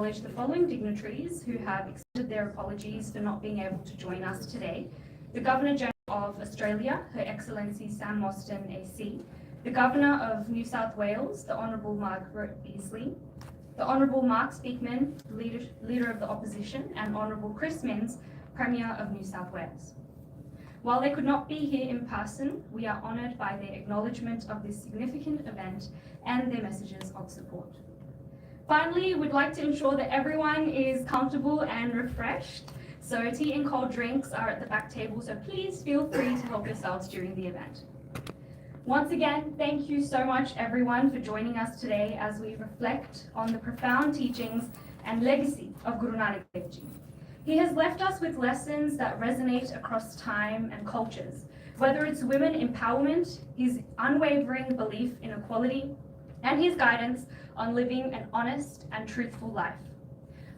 acknowledge the following dignitaries who have extended their apologies for not being able to join us today. The Governor-General of Australia, Her Excellency Sam Mostyn AC, the Governor of New South Wales, the Honourable Margaret Beazley, the Honourable Mark Speakman, Leader of the Opposition, and Honourable Chris Minns, Premier of New South Wales. While they could not be here in person, we are honoured by their acknowledgement of this significant event and their messages of support. Finally, we'd like to ensure that everyone is comfortable and refreshed. So tea and cold drinks are at the back table, so please feel free to help yourselves during the event. Once again, thank you so much everyone for joining us today as we reflect on the profound teachings and legacy of Guru Nanak Dev Ji. He has left us with lessons that resonate across time and cultures, whether it's women empowerment, his unwavering belief in equality, and his guidance on living an honest and truthful life.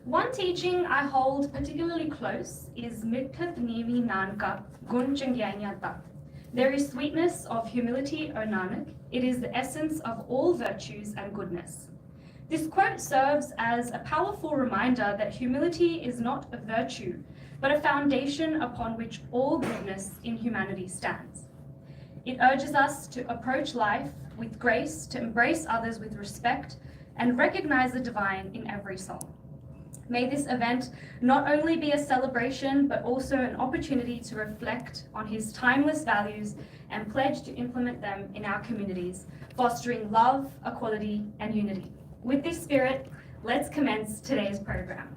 One teaching I hold particularly close is Mitkat Nevi Nanka Gun Changyanya Tak. There is sweetness of humility, O Nanak. It is the essence of all virtues and goodness. This quote serves as a powerful reminder that humility is not a virtue, but a foundation upon which all goodness in humanity stands. It urges us to approach life with grace, to embrace others with respect, and recognize the divine in every soul. May this event not only be a celebration, but also an opportunity to reflect on his timeless values and pledge to implement them in our communities, fostering love, equality, and unity. With this spirit, let's commence today's program.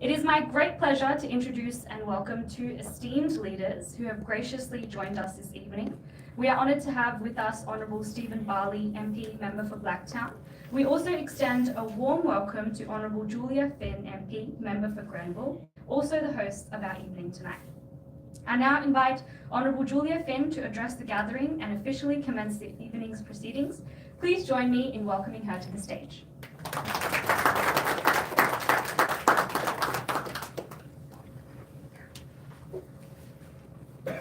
It is my great pleasure to introduce and welcome two esteemed leaders who have graciously joined us this evening. We are honoured to have with us Honourable Stephen Barley, MP, Member for Blacktown. We also extend a warm welcome to Honourable Julia Finn, MP, Member for Grenville, also the host of our evening tonight. I now invite Honourable Julia Finn to address the gathering and officially commence the evening's proceedings. Please join me in welcoming her to the stage.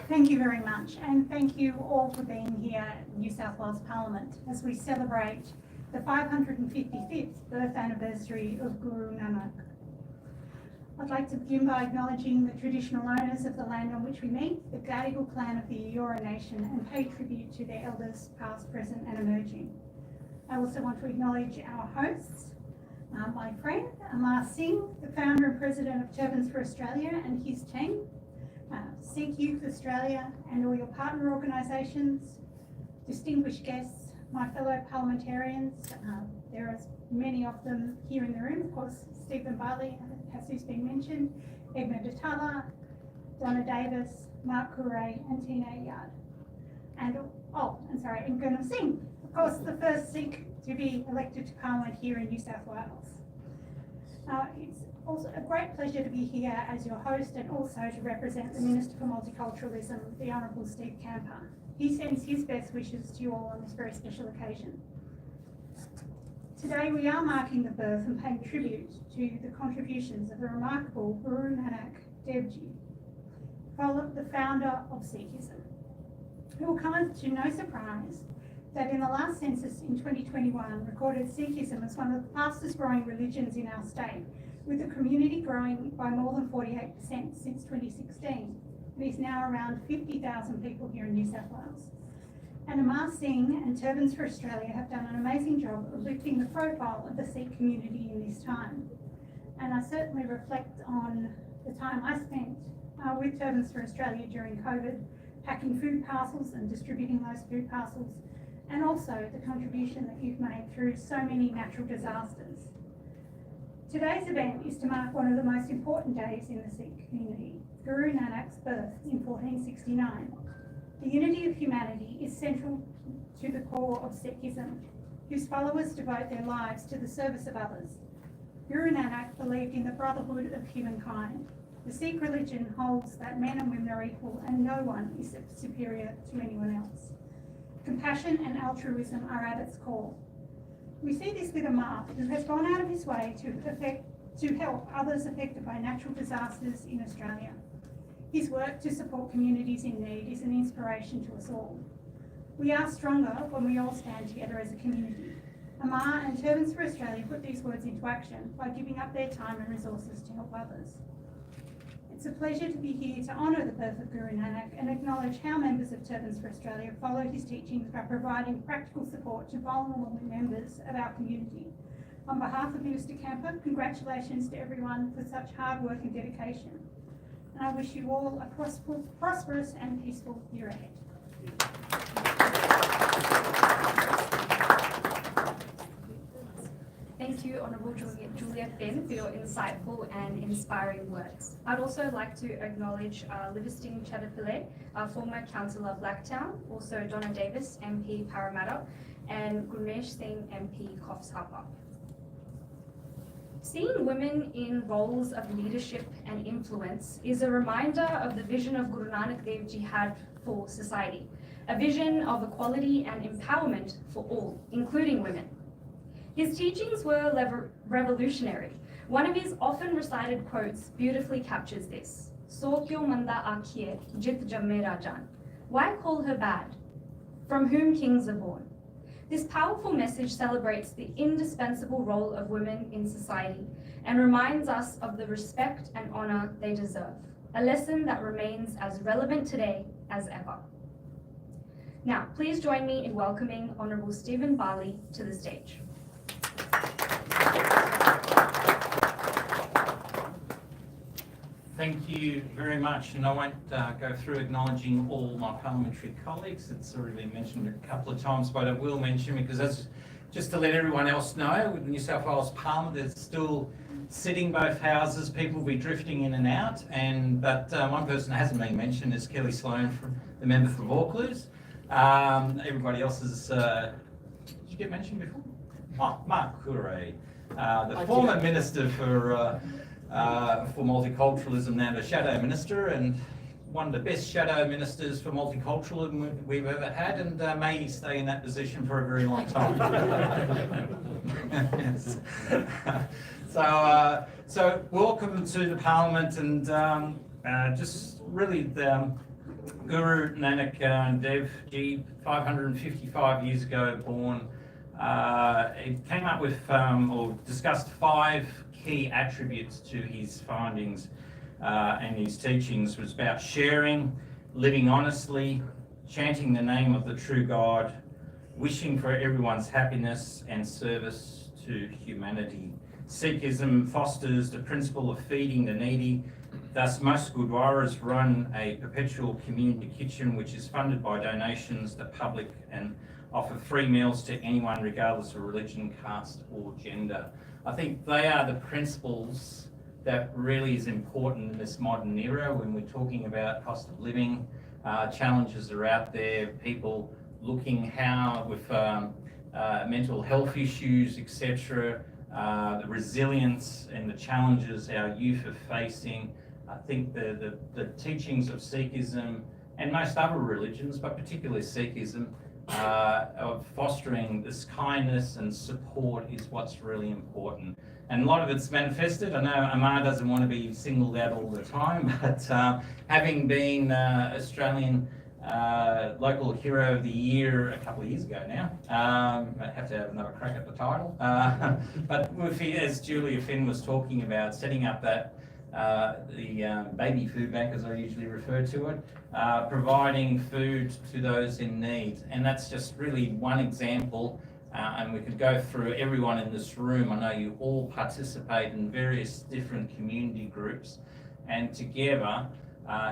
Thank you very much, and thank you all for being here at New South Wales Parliament as we celebrate the 555th birth anniversary of Guru Nanak. I'd like to begin by acknowledging the traditional owners of the land on which we meet, the Gadigal clan of the Eora Nation, and pay tribute to their elders past, present and emerging. I also want to acknowledge our hosts, my friend Amar Singh, the founder and president of Turbans for Australia, and his team, Sikh Youth Australia and all your partner organisations, distinguished guests, my fellow parliamentarians, there are many of them here in the room, of course Stephen Barley, as has been mentioned, Edmund Atala, Donna Davis, Mark Couray and Tina Yard. And Gurpurab Singh, of course the first Sikh to be elected to Parliament here in New South Wales. It's also a great pleasure to be here as your host and also to represent the Minister for Multiculturalism, the Honourable Steve Camper. He sends his best wishes to you all on this very special occasion. Today we are marking the birth and paying tribute to the contributions of the remarkable Guru Nanak Dev Ji, the founder of Sikhism. It will come as to no surprise that in the last census in 2021 recorded Sikhism as one of the fastest growing religions in our state, with the community growing by more than 48% since 2016. It is now around 50,000 people here in New South Wales. And Amar Singh and Turbans for Australia have done an amazing job of lifting the profile of the Sikh community in this time. And I certainly reflect on the time I spent with Turbans for Australia during COVID, packing food parcels and distributing those food parcels, and also the contribution that you've made through so many natural disasters. Today's event is to mark one of the most important days in the Sikh community, Guru Nanak's birth in 1469. The unity of humanity is central to the core of Sikhism, whose followers devote their lives to the service of others. Guru Nanak believed in the brotherhood of humankind. The Sikh religion holds that men and women are equal and no one is superior to anyone else. Compassion and altruism are at its core. We see this with Amar, who has gone out of his way to help others affected by natural disasters in Australia. His work to support communities in need is an inspiration to us all. We are stronger when we all stand together as a community. Amar and Turbans for Australia put these words into action by giving up their time and resources to help others. It's a pleasure to be here to honour the birth of Guru Nanak and acknowledge how members of Turbans for Australia followed his teachings by providing practical support to vulnerable members of our community. On behalf of Minister Camper, congratulations to everyone for such hard work and dedication. And I wish you all a prosperous and peaceful year ahead. Thank you, Honourable Julia Finn, for your insightful and inspiring words. I'd also like to acknowledge Livingston Chatterpillay, our former Councillor Blacktown, also Donna Davis, MP Parramatta, and Gunesh Singh, MP Coffs Harper. Seeing women in roles of leadership and influence is a reminder of the vision of Guru Nanak Dev Ji had for society, a vision of equality and empowerment for all, including women. His teachings were revolutionary. One of his often recited quotes beautifully captures this. So kyo manda aakhiye, jit jamme rajan. Why call her bad? From whom kings are born. This powerful message celebrates the indispensable role of women in society and reminds us of the respect and honour they deserve, a lesson that remains as relevant today as ever. Now, please join me in welcoming Honourable Stephen Barley to the stage. Thank you very much, and I won't go through acknowledging all my parliamentary colleagues. It's already been mentioned a couple of times, but I will mention because that's just to let everyone else know, with New South Wales Parliament, there's still sitting both houses, people will be drifting in and out, but one person that hasn't been mentioned is Kelly Sloan, the member for Vaucluse. Everybody else is, did you get mentioned before? Oh, Mark Coure, the former Minister for multiculturalism, now the Shadow Minister, and one of the best Shadow Ministers for multiculturalism we've ever had, and may he stay in that position for a very long time. Yes. So welcome to the Parliament, and just really the Guru Nanak Dev Ji, 555 years ago born. It came up with or discussed 5 key attributes to his findings and his teachings. Was about sharing, living honestly, chanting the name of the true God, wishing for everyone's happiness and service to humanity. Sikhism fosters the principle of feeding the needy. Thus, most Gurdwaras run a perpetual community kitchen which is funded by donations to the public and offer free meals to anyone regardless of religion, caste or gender. I think they are the principles that really is important in this modern era when we're talking about cost of living. Challenges are out there, people looking how with mental health issues, etc., the resilience and the challenges our youth are facing. I think the teachings of Sikhism and most other religions, but particularly Sikhism, of fostering this kindness and support is what's really important. And a lot of it's manifested. I know Amar doesn't want to be singled out all the time, but having been Australian Local Hero of the Year a couple of years ago now, I have to have another crack at the title. But with, as Julia Finn was talking about, setting up that the baby food bank, as I usually refer to it, providing food to those in need. And that's just really one example, and we could go through everyone in this room. I know you all participate in various different community groups, and together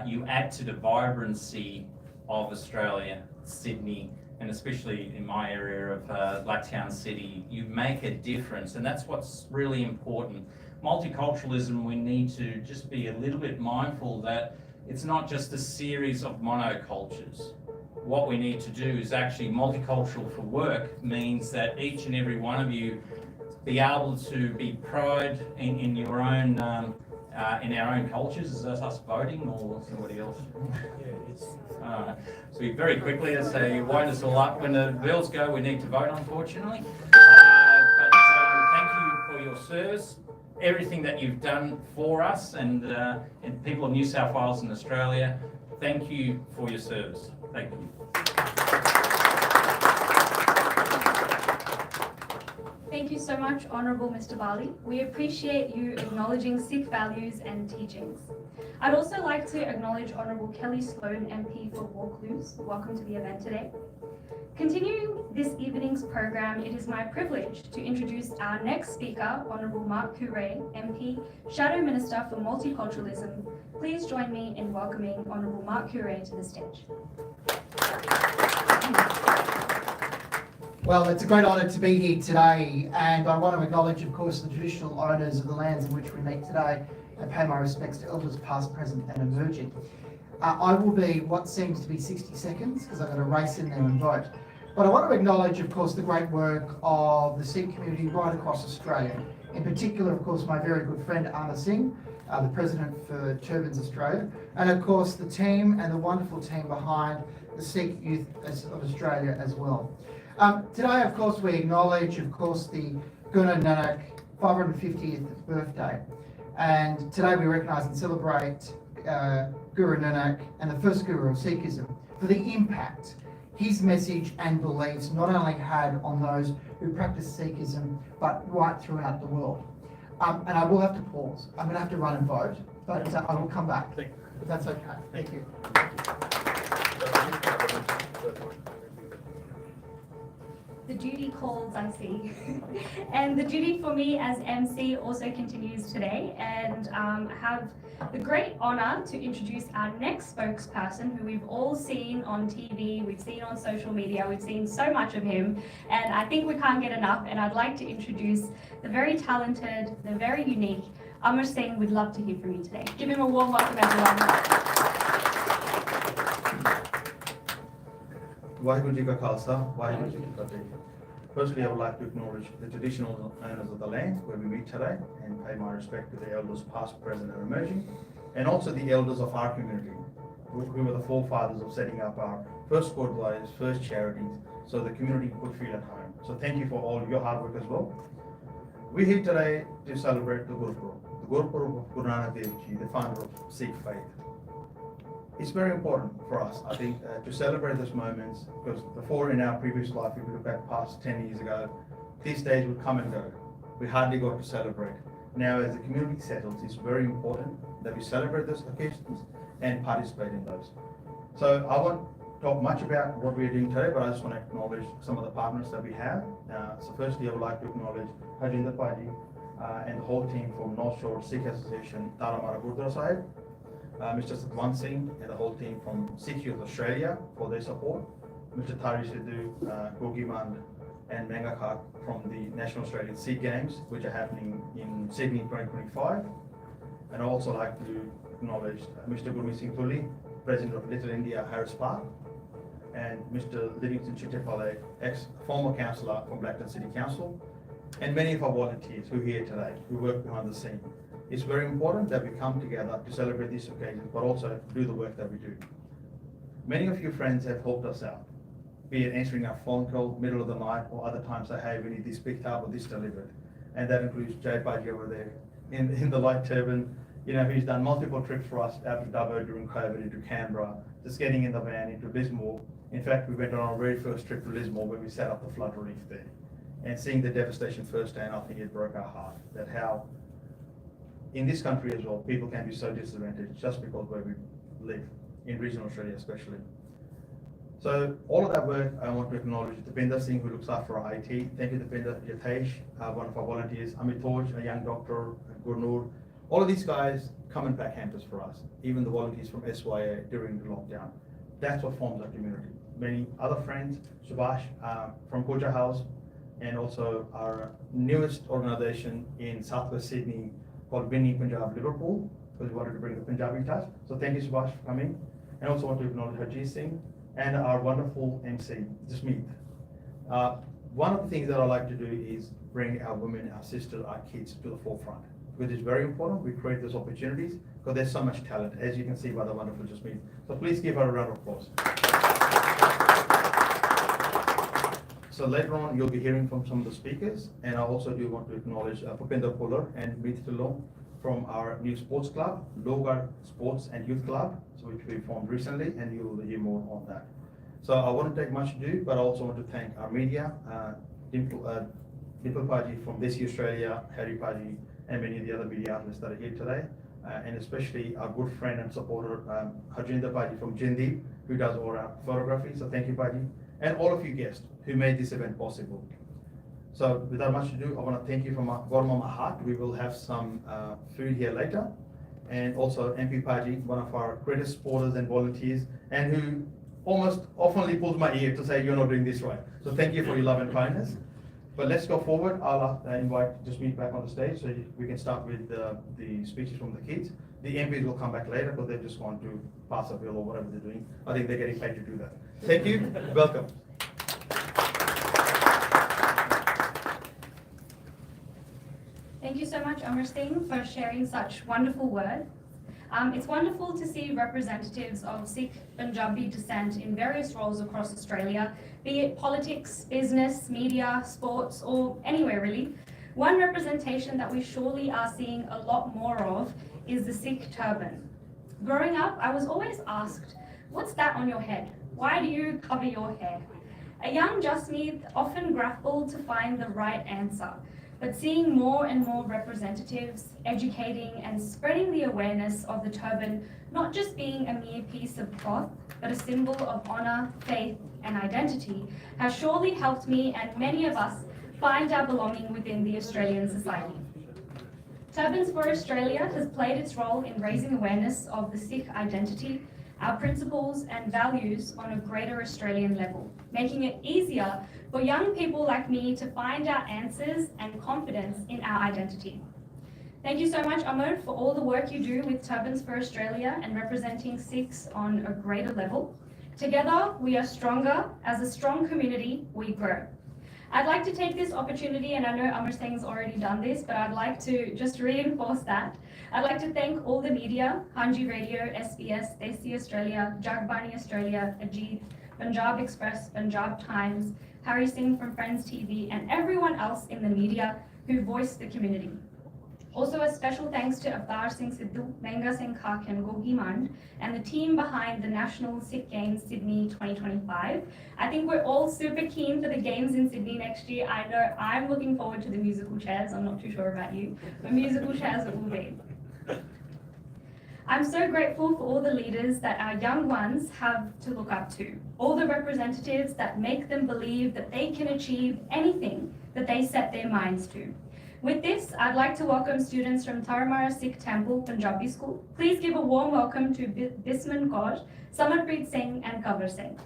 you add to the vibrancy of Australia, Sydney, and especially in my area of Blacktown City. You make a difference, and that's what's really important. Multiculturalism, we need to just be a little bit mindful that it's not just a series of monocultures. What we need to do is actually multicultural for work means that each and every one of you be able to be pride in your own in our own cultures. Is that us voting or somebody else? Yeah, it's. So very quickly, let's say wind us all up. When the bells go, we need to vote, unfortunately. But thank you for your service, everything that you've done for us and people of New South Wales and Australia. Thank you for your service. Thank you. Thank you so much, Honourable Mr. Bali. We appreciate you acknowledging Sikh values and teachings. I'd also like to acknowledge Honourable Kelly Sloan, MP for Vaucluse. Welcome to the event today. Continuing this evening's program, it is my privilege to introduce our next speaker, Honourable Mark Courret, MP, Shadow Minister for Multiculturalism. Please join me in welcoming Honourable Mark Courret to the stage. Well, it's a great honour to be here today, and I want to acknowledge, of course, the traditional owners of the lands in which we meet today and pay my respects to elders past, present and emerging. I will be what seems to be 60 seconds because I've got to race in there and vote. But I want to acknowledge, of course, the great work of the Sikh community right across Australia. In particular, of course, my very good friend Anna Singh, the President for Turbans Australia, and of course the team and the wonderful team behind the Sikh Youth of Australia as well. Today, of course, we acknowledge, of course, the Guru Nanak 550th birthday. And today we recognise and celebrate Guru Nanak and the first Guru of Sikhism for the impact his message and beliefs not only had on those who practice Sikhism, but right throughout the world. And I will have to pause. I'm going to have to run and vote, but I will come back, if that's okay. Thank you. The duty calls, I see. And the duty for me as MC also continues today, and I have the great honour to introduce our next spokesperson, who we've all seen on TV, we've seen on social media, we've seen so much of him, and I think we can't get enough. And I'd like to introduce the very talented, the very unique Amar Singh. We'd love to hear from you today. Give him a warm welcome, everyone. Vaheguru Ji Ka Khalsa, Vaheguru Ji Ki Fateh. Firstly, I would like to acknowledge the traditional owners of the land where we meet today and pay my respect to the elders past, present and emerging, and also the elders of our community, who were the forefathers of setting up our first gurdwaras, first charities, so the community could feel at home. So thank you for all your hard work as well. We're here today to celebrate the Gurpurab, of Guru Nanak Dev Ji, the founder of Sikh faith. It's very important for us, I think, to celebrate those moments, because before in our previous life, if we look back past 10 years ago, these days would come and go. We hardly got to celebrate. Now, as the community settles, it's very important that we celebrate those occasions and participate in those. So I won't talk much about what we're doing today, but I just want to acknowledge some of the partners that we have. So firstly, I would like to acknowledge Harjinder Paji and the whole team from North Shore Sikh Association, Taramara Gurdwara Sahib. Mr. Satwan Singh and the whole team from Sikh Youth Australia for their support. Mr. Tari Sidhu, Gogimand and Mangakak from the National Australian Sikh Games, which are happening in Sydney 2025. And I'd also like to acknowledge Mr. Gurmeet Singh Tully, President of Little India Harris Park, and Mr. Livingston Chittipalli, former councillor from Blackton City Council, and many of our volunteers who are here today, who work behind the scene. It's very important that we come together to celebrate these occasions, but also do the work that we do. Many of you friends have helped us out, be it answering our phone call, middle of the night, or other times say, hey, we need this picked up or this delivered. And that includes Jay Baji over there in the light turban, who's done multiple trips for us out to Dubbo during COVID, into Canberra, just getting in the van into Lismore. In fact, we went on our very first trip to Lismore where we set up the flood relief there. And seeing the devastation firsthand, I think it broke our heart, that how in this country as well, people can be so disadvantaged just because where we live, in regional Australia especially. So all of that work, I want to acknowledge Deepinder Singh, who looks after our IT. Thank you, Deepinder. Yatesh, one of our volunteers. Amit Toj, a young doctor, Gurnur. All of these guys come and pack hampers for us, even the volunteers from SYA during the lockdown. That's what forms our community. Many other friends, Subhash from Puja House, and also our newest organization in Southwest Sydney, called Winning Punjab Liverpool, because we wanted to bring the Punjabi touch. So thank you, Subhash, for coming. And also want to acknowledge Harjeet Singh and our wonderful MC, Jasmeet. One of the things that I like to do is bring our women, our sisters, our kids to the forefront, because it's very important we create those opportunities, because there's so much talent, as you can see by the wonderful Jasmeet. So please give her a round of applause. So later on, you'll be hearing from some of the speakers, and I also do want to acknowledge Pupinder Puller and Meet Tulong from our new sports club, Logar Sports and Youth Club, which we formed recently, and you will hear more on that. So I won't take much ado, but I also want to thank our media, Nipul Paji from Desi Australia, Harry Paji, and many of the other media outlets that are here today. And especially our good friend and supporter, Harjinder Paji from Jindi, who does all our photography. So thank you, Paji. And all of you guests who made this event possible. So without much ado, I want to thank you from the bottom of my heart. We will have some food here later. And also MP Paji, one of our greatest supporters and volunteers, and who almost oftenly pulls my ear to say, you're not doing this right. So thank you for your love and kindness. But let's go forward. I'll invite Jasmeet back on the stage so we can start with the speeches from the kids. The MPs will come back later because they just want to pass a bill or whatever they're doing. I think they're getting paid to do that. Thank you. Welcome. Thank you so much, Amar Singh, for sharing such wonderful words. It's wonderful to see representatives of Sikh Punjabi descent in various roles across Australia, be it politics, business, media, sports, or anywhere really. One representation that we surely are seeing a lot more of is the Sikh turban. Growing up, I was always asked, what's that on your head? Why do you cover your hair? A young Jasmeet often grappled to find the right answer. But seeing more and more representatives educating and spreading the awareness of the turban not just being a mere piece of cloth, but a symbol of honour, faith and identity has surely helped me and many of us find our belonging within the Australian society. Turbans for Australia has played its role in raising awareness of the Sikh identity, our principles and values on a greater Australian level, making it easier for young people like me to find our answers and confidence in our identity. Thank you so much, Amar, for all the work you do with Turbans for Australia and representing Sikhs on a greater level. Together, we are stronger. As a strong community, we grow. I'd like to take this opportunity, and I know Amar Singh's already done this, but I'd like to just reinforce that. I'd like to thank all the media, Hanji Radio, SBS, Desi Australia, Jagbani Australia, Ajit, Punjab Express, Punjab Times, Harry Singh from Friends TV, and everyone else in the media who voiced the community. Also a special thanks to Avtar Singh Sidhu, Menga Singh Khak and Gogi Mand, and the team behind the National Sikh Games Sydney 2025. I think we're all super keen for the games in Sydney next year. I know I'm looking forward to the musical chairs. I'm not too sure about you, but musical chairs it will be. I'm so grateful for all the leaders that our young ones have to look up to, all the representatives that make them believe that they can achieve anything that they set their minds to. With this, I'd like to welcome students from Taramara Sikh Temple Punjabi School. Please give a warm welcome to Bisman Kaur, Samarpreet Singh and Kavar Singh.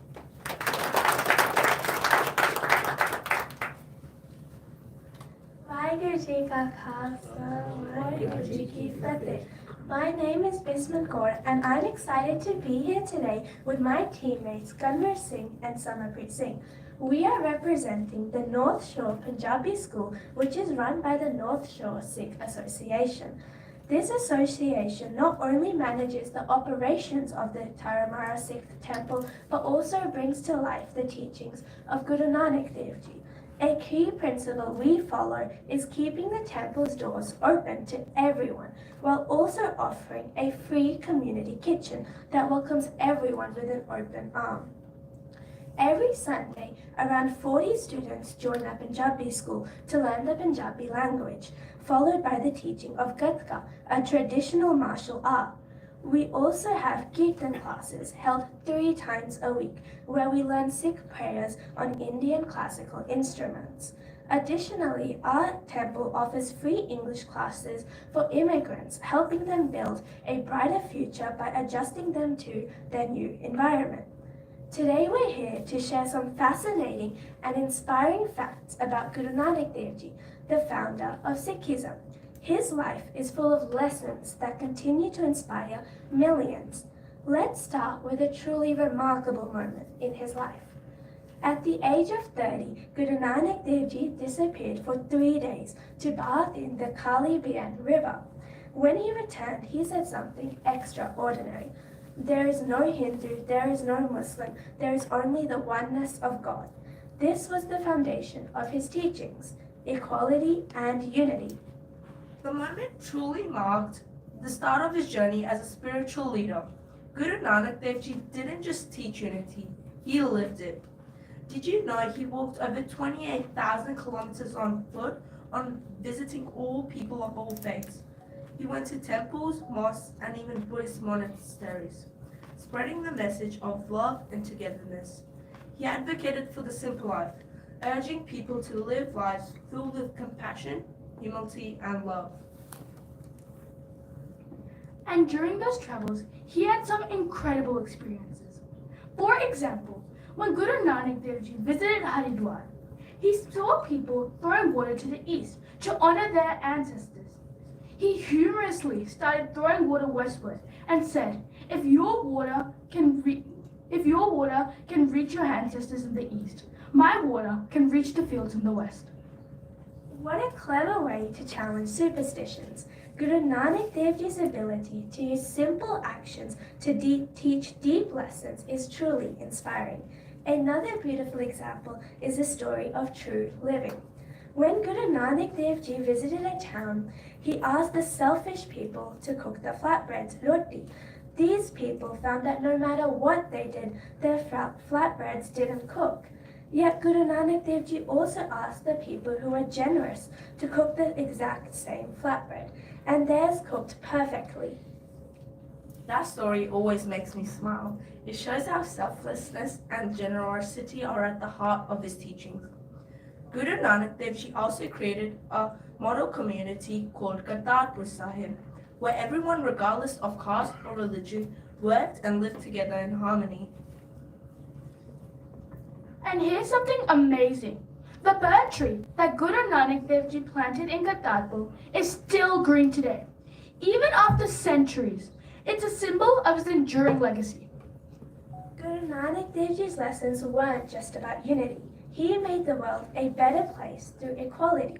Waheguru Ji Ka Khalsa, Waheguru Ji Ki Fateh. My name is Bisman Kaur and I'm excited to be here today with my teammates Gunvar Singh and Samarpreet Singh. We are representing the North Shore Punjabi School, which is run by the North Shore Sikh Association. This association not only manages the operations of the Taramara Sikh Temple, but also brings to life the teachings of Guru Nanak Dev Ji. A key principle we follow is keeping the temple's doors open to everyone, while also offering a free community kitchen that welcomes everyone with an open arm. Every Sunday, around 40 students join our Punjabi school to learn the Punjabi language, followed by the teaching of Gatka, a traditional martial art. We also have Kirtan classes held 3 times a week, where we learn Sikh prayers on Indian classical instruments. Additionally, our temple offers free English classes for immigrants, helping them build a brighter future by adjusting them to their new environment. Today we're here to share some fascinating and inspiring facts about Guru Nanak Dev Ji, the founder of Sikhism. His life is full of lessons that continue to inspire millions. Let's start with a truly remarkable moment in his life. At the age of 30, Guru Nanak Dev Ji disappeared for 3 days to bathe in the Kali Bian River. When he returned, he said something extraordinary. There is no Hindu, there is no Muslim, there is only the oneness of God. This was the foundation of his teachings, equality and unity. The moment truly marked the start of his journey as a spiritual leader. Guru Nanak Dev Ji didn't just teach unity, he lived it. Did you know he walked over 28,000 kilometers on foot on visiting all people of all faiths? He went to temples, mosques, and even Buddhist monasteries, spreading the message of love and togetherness. He advocated for the simple life, urging people to live lives filled with compassion, humility, and love. And during those travels, he had some incredible experiences. For example, when Guru Nanak Dev Ji visited Haridwar, he saw people throwing water to the east to honor their ancestors. He humorously started throwing water westward and said, if your water can reach your ancestors in the east, my water can reach the fields in the west. What a clever way to challenge superstitions. Guru Nanak Dev Ji's ability to use simple actions to teach deep lessons is truly inspiring. Another beautiful example is the story of true living. When Guru Nanak Dev Ji visited a town, he asked the selfish people to cook the flatbreads, roti. These people found that no matter what they did, their flatbreads didn't cook. Yet Guru Nanak Dev Ji also asked the people who were generous to cook the exact same flatbread, and theirs cooked perfectly. That story always makes me smile. It shows how selflessness and generosity are at the heart of his teachings. Guru Nanak Dev Ji also created a model community called Kartarpur Sahib, where everyone, regardless of caste or religion, worked and lived together in harmony. And here's something amazing. The bird tree that Guru Nanak Dev Ji planted in Kartarpur is still green today. Even after centuries, it's a symbol of his enduring legacy. Guru Nanak Dev Ji's lessons weren't just about unity. He made the world a better place through equality.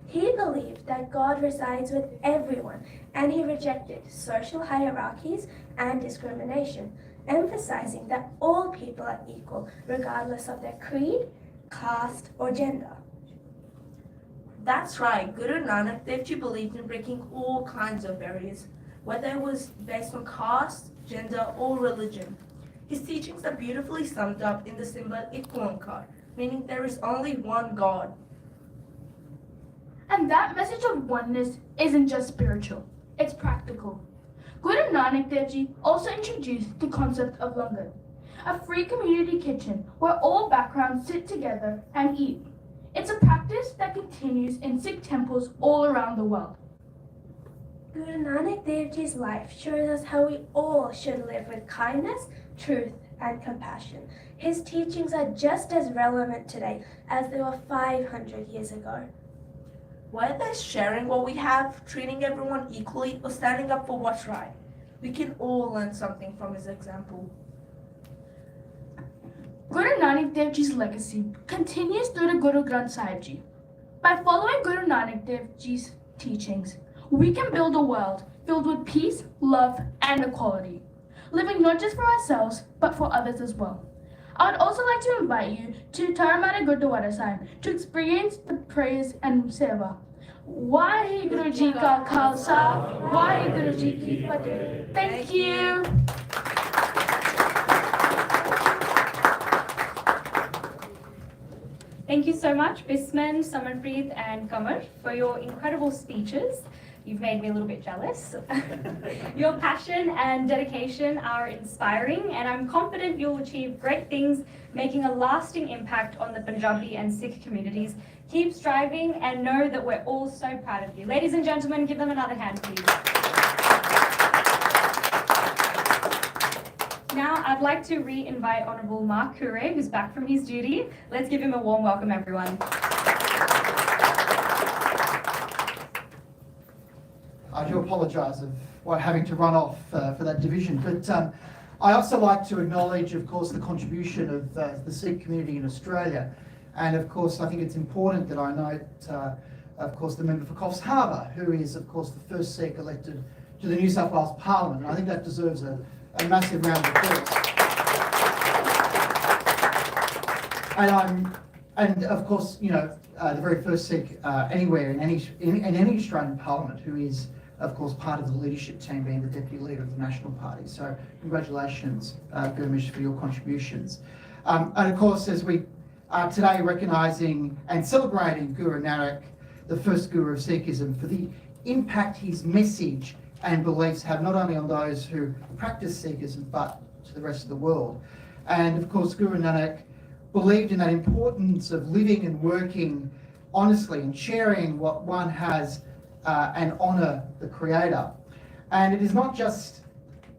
He believed that God resides with everyone, and he rejected social hierarchies and discrimination, emphasizing that all people are equal regardless of their creed, caste, or gender. That's right, Guru Nanak Dev Ji believed in breaking all kinds of barriers, whether it was based on caste, gender, or religion. His teachings are beautifully summed up in the symbol Ik Onkar, meaning there is only one God. And that message of oneness isn't just spiritual, it's practical. Guru Nanak Dev Ji also introduced the concept of langar, a free community kitchen where all backgrounds sit together and eat. It's a practice that continues in Sikh temples all around the world. Guru Nanak Dev Ji's life shows us how we all should live with kindness, truth, and compassion. His teachings are just as relevant today as they were 500 years ago. Whether sharing what we have, treating everyone equally, or standing up for what's right, we can all learn something from his example. Guru Nanak Dev Ji's legacy continues through the Guru Granth Sahib Ji. By following Guru Nanak Dev Ji's teachings, we can build a world filled with peace, love, and equality, living not just for ourselves, but for others as well. I would also like to invite you to Taramana Gurdwara Sahib to experience the praise and seva. Waheguru Ji Ka Khalsa, Waheguru Ji Ki Fateh. Thank you. Thank you so much, Bisman, Samanpreet, and Kamar, for your incredible speeches. You've made me a little bit jealous. Your passion and dedication are inspiring, and I'm confident you'll achieve great things, making a lasting impact on the Punjabi and Sikh communities. Keep striving and know that we're all so proud of you. Ladies and gentlemen, give them another hand, please. Now, I'd like to re-invite Honourable Mark Kure, who's back from his duty. Let's give him a warm welcome, everyone. I do apologise of having to run off for that division, but I also like to acknowledge, of course, the contribution of the Sikh community in Australia, and of course, I think it's important that I note, of course, the member for Coffs Harbour, who is, of course, the first Sikh elected to the New South Wales Parliament. And I think that deserves a massive round of applause. And of course, you know, the very first Sikh anywhere in any Australian Parliament who is, of course, part of the leadership team, being the Deputy Leader of the National Party. So congratulations, Gurmish, for your contributions. And of course, as we today recognising and celebrating Guru Nanak, the first Guru of Sikhism, for the impact his message and beliefs have not only on those who practice Sikhism but to the rest of the world. And of course, Guru Nanak believed in that importance of living and working honestly and sharing what one has and honour the Creator. And it is not just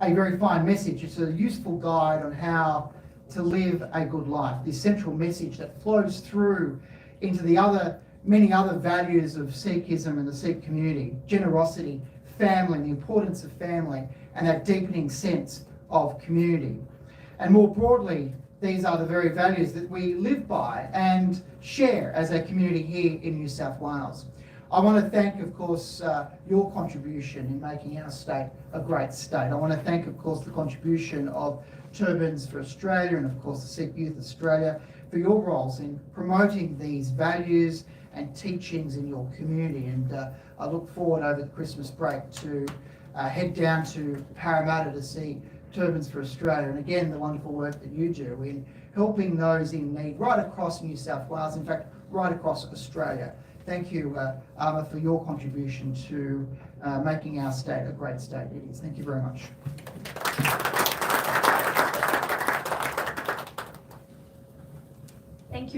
a very fine message, it's a useful guide on how to live a good life. The central message that flows through into the many other values of Sikhism and the Sikh community: generosity, family, the importance of family, and that deepening sense of community. And more broadly, these are the very values that we live by and share as a community here in New South Wales. I want to thank, of course, your contribution in making our state a great state. I want to thank, of course, the contribution of Turbans for Australia and, of course, the Sikh Youth Australia for your roles in promoting these values and teachings in your community. And I look forward over the Christmas break to head down to Parramatta to see Turbans for Australia, and again the wonderful work that you do in helping those in need right across New South Wales, in fact right across Australia. Thank you, Arma, for your contribution to making our state a great state it is. Thank you very much. Thank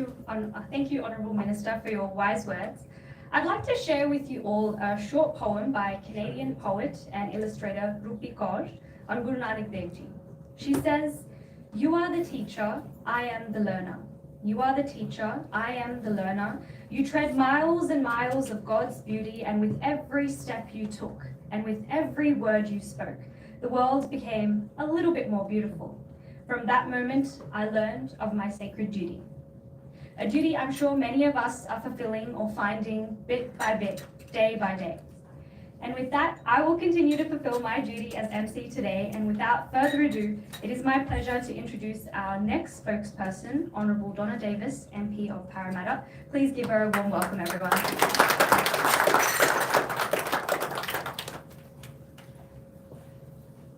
you, Honourable Minister, for your wise words. I'd like to share with you all a short poem by Canadian poet and illustrator Vichar on Guru Nanak Dev Ji. She says, "You are the teacher, I am the learner. You are the teacher, I am the learner. You tread miles and miles of God's beauty, and with every step you took, and with every word you spoke, the world became a little bit more beautiful. From that moment, I learned of my sacred duty." A duty I'm sure many of us are fulfilling or finding bit by bit, day by day. And with that, I will continue to fulfill my duty as MC today. And without further ado, it is my pleasure to introduce our next spokesperson, Honourable Donna Davis, MP of Parramatta. Please give her a warm welcome, everyone.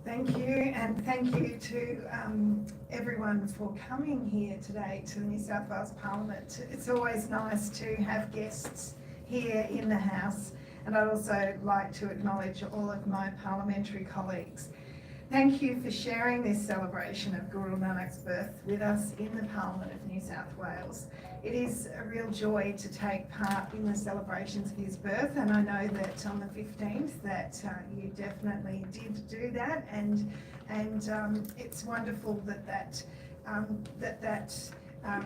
Thank you, and thank you to everyone for coming here today to the New South Wales Parliament. It's always nice to have guests here in the House, and I'd also like to acknowledge all of my parliamentary colleagues. Thank you for sharing this celebration of Guru Nanak's birth with us in the Parliament of New South Wales. It is a real joy to take part in the celebrations of his birth, and I know that on the 15th that you definitely did do that, and it's wonderful that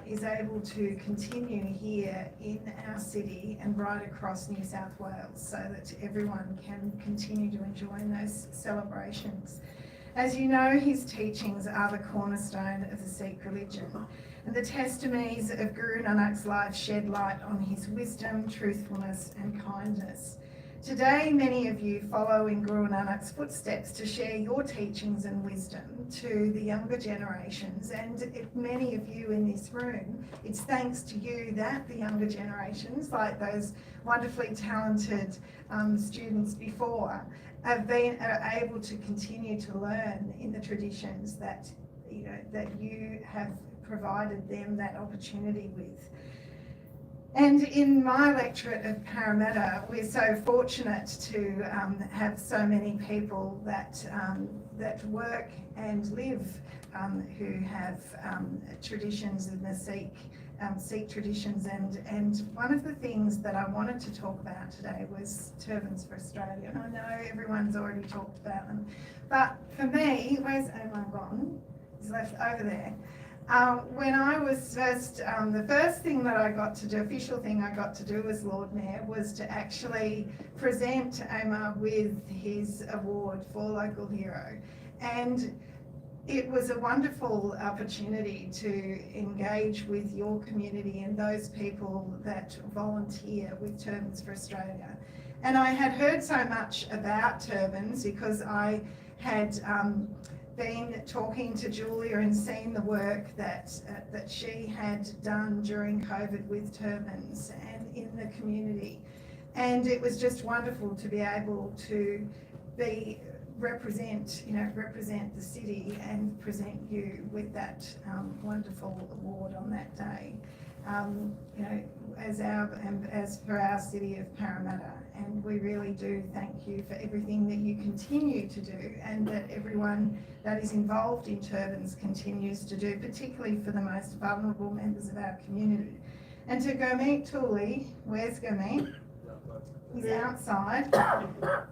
is able to continue here in our city and right across New South Wales, so that everyone can continue to enjoy those celebrations. As you know, his teachings are the cornerstone of the Sikh religion, and the testimonies of Guru Nanak's life shed light on his wisdom, truthfulness and kindness. Today, many of you follow in Guru Nanak's footsteps to share your teachings and wisdom to the younger generations, and many of you in this room, it's thanks to you that the younger generations, like those wonderfully talented students before, are able to continue to learn in the traditions that you have provided them that opportunity with. And in my electorate of Parramatta, we're so fortunate to have so many people that work and live who have traditions in the Sikh traditions, and one of the things that I wanted to talk about today was Turbans for Australia. And I know everyone's already talked about them, but for me, where's Omar gone? He's left over there. When I was first, the first thing that I got to do, official thing I got to do as Lord Mayor, was to actually present Omar with his award for Local Hero. And it was a wonderful opportunity to engage with your community and those people that volunteer with Turbans for Australia. And I had heard so much about turbans because I had been talking to Julia and seen the work that she had done during COVID with turbans and in the community. And it was just wonderful to be able to represent the city and present you with that wonderful award on that day. as for our city of Parramatta. And we really do thank you for everything that you continue to do, and that everyone that is involved in Turbans continues to do, particularly for the most vulnerable members of our community. And to Gurmeet Tooley, where's Gurmeet? He's outside,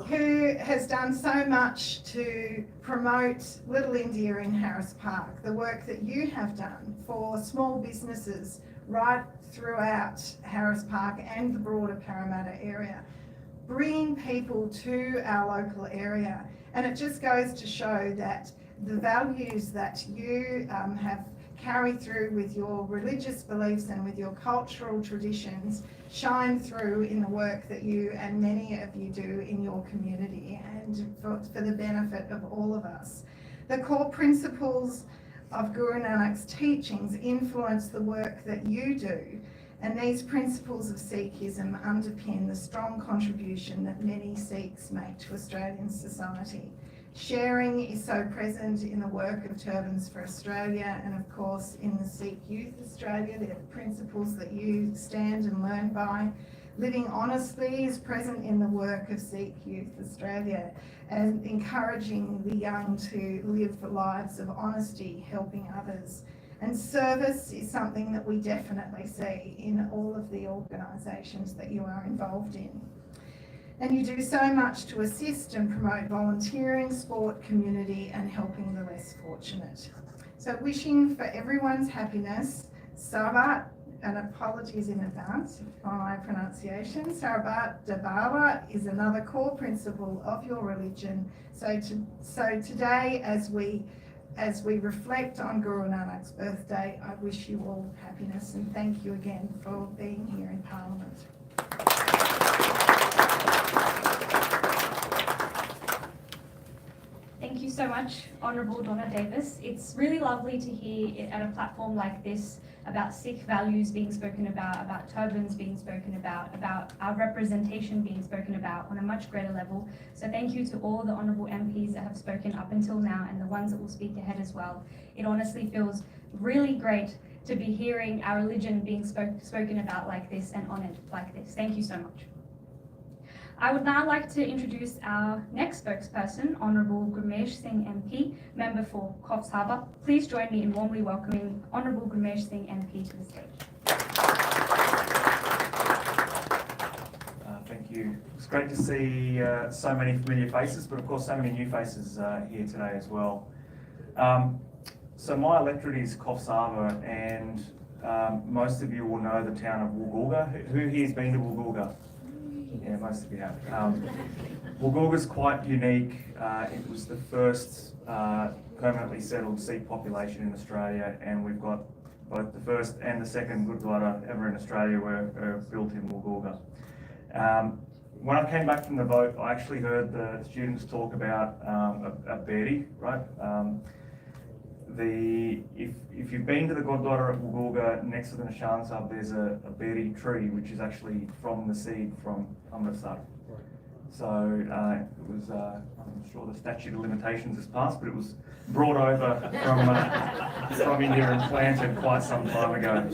who has done so much to promote Little India in Harris Park, the work that you have done for small businesses right throughout Harris Park and the broader Parramatta area, bringing people to our local area. And it just goes to show that the values that you have carried through with your religious beliefs and with your cultural traditions shine through in the work that you and many of you do in your community, and for the benefit of all of us. The core principles of Guru Nanak's teachings influence the work that you do, and these principles of Sikhism underpin the strong contribution that many Sikhs make to Australian society. Sharing is so present in the work of Turbans for Australia, and of course in the Sikh Youth Australia. They're the principles that you stand and learn by. Living honestly is present in the work of Sikh Youth Australia, and encouraging the young to live lives of honesty, helping others. And service is something that we definitely see in all of the organisations that you are involved in. And you do so much to assist and promote volunteering, sport, community, and helping the less fortunate. So wishing for everyone's happiness, Sabat, and apologies in advance for my pronunciation, Sarabat Dabawa is another core principle of your religion. So today, as we reflect on Guru Nanak's birthday, I wish you all happiness, and thank you again for being here in Parliament. Thank you so much, Honourable Donna Davis. It's really lovely to hear at a platform like this about Sikh values being spoken about turbans being spoken about our representation being spoken about on a much greater level. So thank you to all the Honourable MPs that have spoken up until now, and the ones that will speak ahead as well. It honestly feels really great to be hearing our religion being spoken about like this and honoured like this. Thank you so much. I would now like to introduce our next spokesperson, Honourable Gurmesh Singh MP, Member for Coffs Harbour. Please join me in warmly welcoming Honourable Gurmesh Singh MP to the stage. Thank you. It's great to see so many familiar faces, but of course so many new faces here today as well. So my electorate is Coffs Harbour, and most of you will know the town of Woolgoolga. Who here's been to Woolgoolga? Yeah, most of you have. Woolgoolga's quite unique. It was the first permanently settled Sikh population in Australia, and we've got both the first and the second Gurdwara ever in Australia were built in Woolgoolga. When I came back from the vote, I actually heard the students talk about a berry, right? If you've been to the Gurdwara at Woolgoolga, next to the Nishan Sahib, there's a berry tree, which is actually from the seed from Amritsar. So it was, I'm sure the statute of limitations has passed, but it was brought over from India and planted quite some time ago.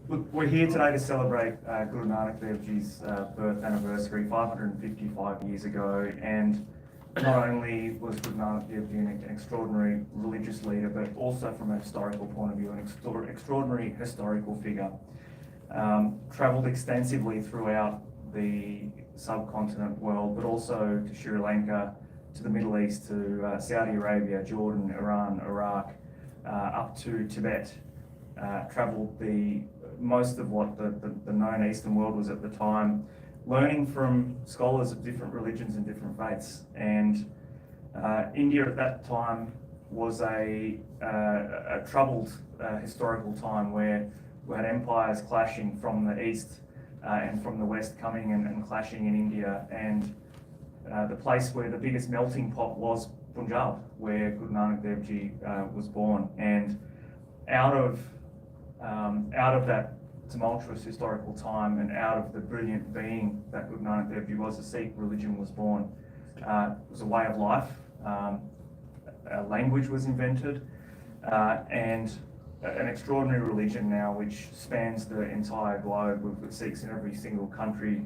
Look, we're here today to celebrate Guru Nanak Dev Ji's birth anniversary 555 years ago, and not only was Guru Nanak Dev Ji an extraordinary religious leader, but also from a historical point of view, an extraordinary historical figure. Travelled extensively throughout the subcontinent world, but also to Sri Lanka, to the Middle East, to Saudi Arabia, Jordan, Iran, Iraq, up to Tibet. Travelled most of what the known Eastern world was at the time, learning from scholars of different religions and different faiths. And India at that time was a troubled historical time where we had empires clashing from the east and from the west, coming and clashing in India. And the place where the biggest melting pot was Punjab, where Guru Nanak Dev Ji was born. And out of that tumultuous historical time, and out of the brilliant being that Guru Nanak Dev Ji was, the Sikh religion was born. It was a way of life. A language was invented, and an extraordinary religion now which spans the entire globe with Sikhs in every single country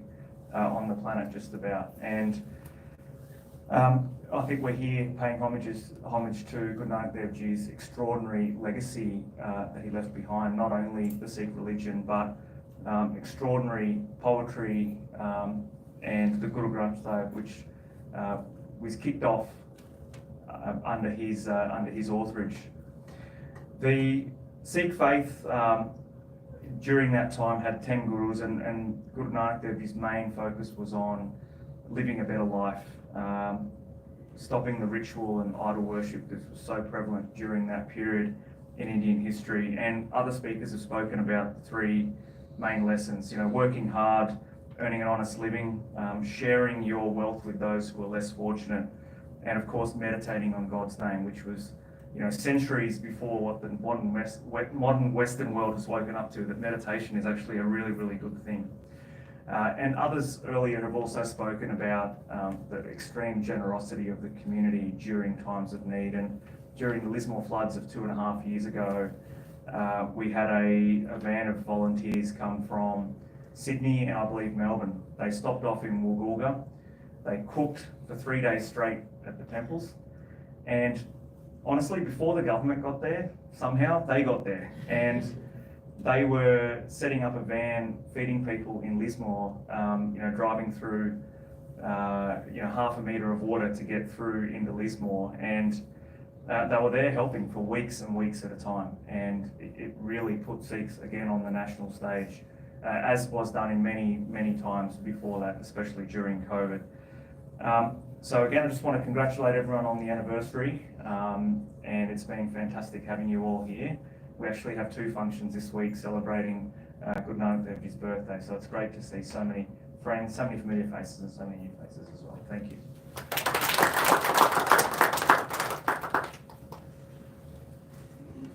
on the planet just about. And I think we're here paying homage to Guru Nanak Dev Ji's extraordinary legacy that he left behind, not only the Sikh religion, but extraordinary poetry and the Guru Granth Sahib, which was kicked off under his authorage. The Sikh faith during that time had 10 gurus, and Guru Nanak Dev Ji's main focus was on living a better life, stopping the ritual and idol worship that was so prevalent during that period in Indian history. And other speakers have spoken about the three main lessons, working hard, earning an honest living, sharing your wealth with those who are less fortunate, and of course meditating on God's name, which was centuries before what the modern Western world has woken up to, that meditation is actually a really, really good thing. And others earlier have also spoken about the extreme generosity of the community during times of need. And during the Lismore floods of 2.5 years ago, we had a van of volunteers come from Sydney and I believe Melbourne. They stopped off in Woolgoolga. They cooked for 3 days straight at the temples. And honestly, before the government got there, somehow they got there. And they were setting up a van, feeding people in Lismore, driving through, half a metre of water to get through into Lismore. And they were there helping for weeks and weeks at a time. And it really put Sikhs again on the national stage, as was done in many, many times before that, especially during COVID. So again, I just want to congratulate everyone on the anniversary, and it's been fantastic having you all here. We actually have 2 functions this week celebrating Guru Nanak Dev Ji's birthday, so it's great to see so many friends, so many familiar faces, and so many new faces as well. Thank you.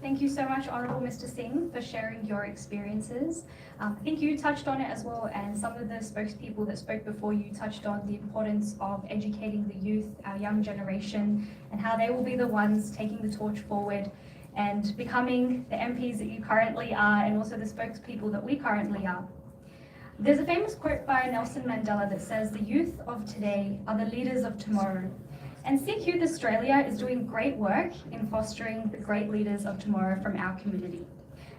Thank you so much, Honourable Mr. Singh, for sharing your experiences. I think you touched on it as well, and some of the spokespeople that spoke before you touched on the importance of educating the youth, our young generation, and how they will be the ones taking the torch forward and becoming the MPs that you currently are, and also the spokespeople that we currently are. There's a famous quote by Nelson Mandela that says, "The youth of today are the leaders of tomorrow." And Sikh Youth Australia is doing great work in fostering the great leaders of tomorrow from our community.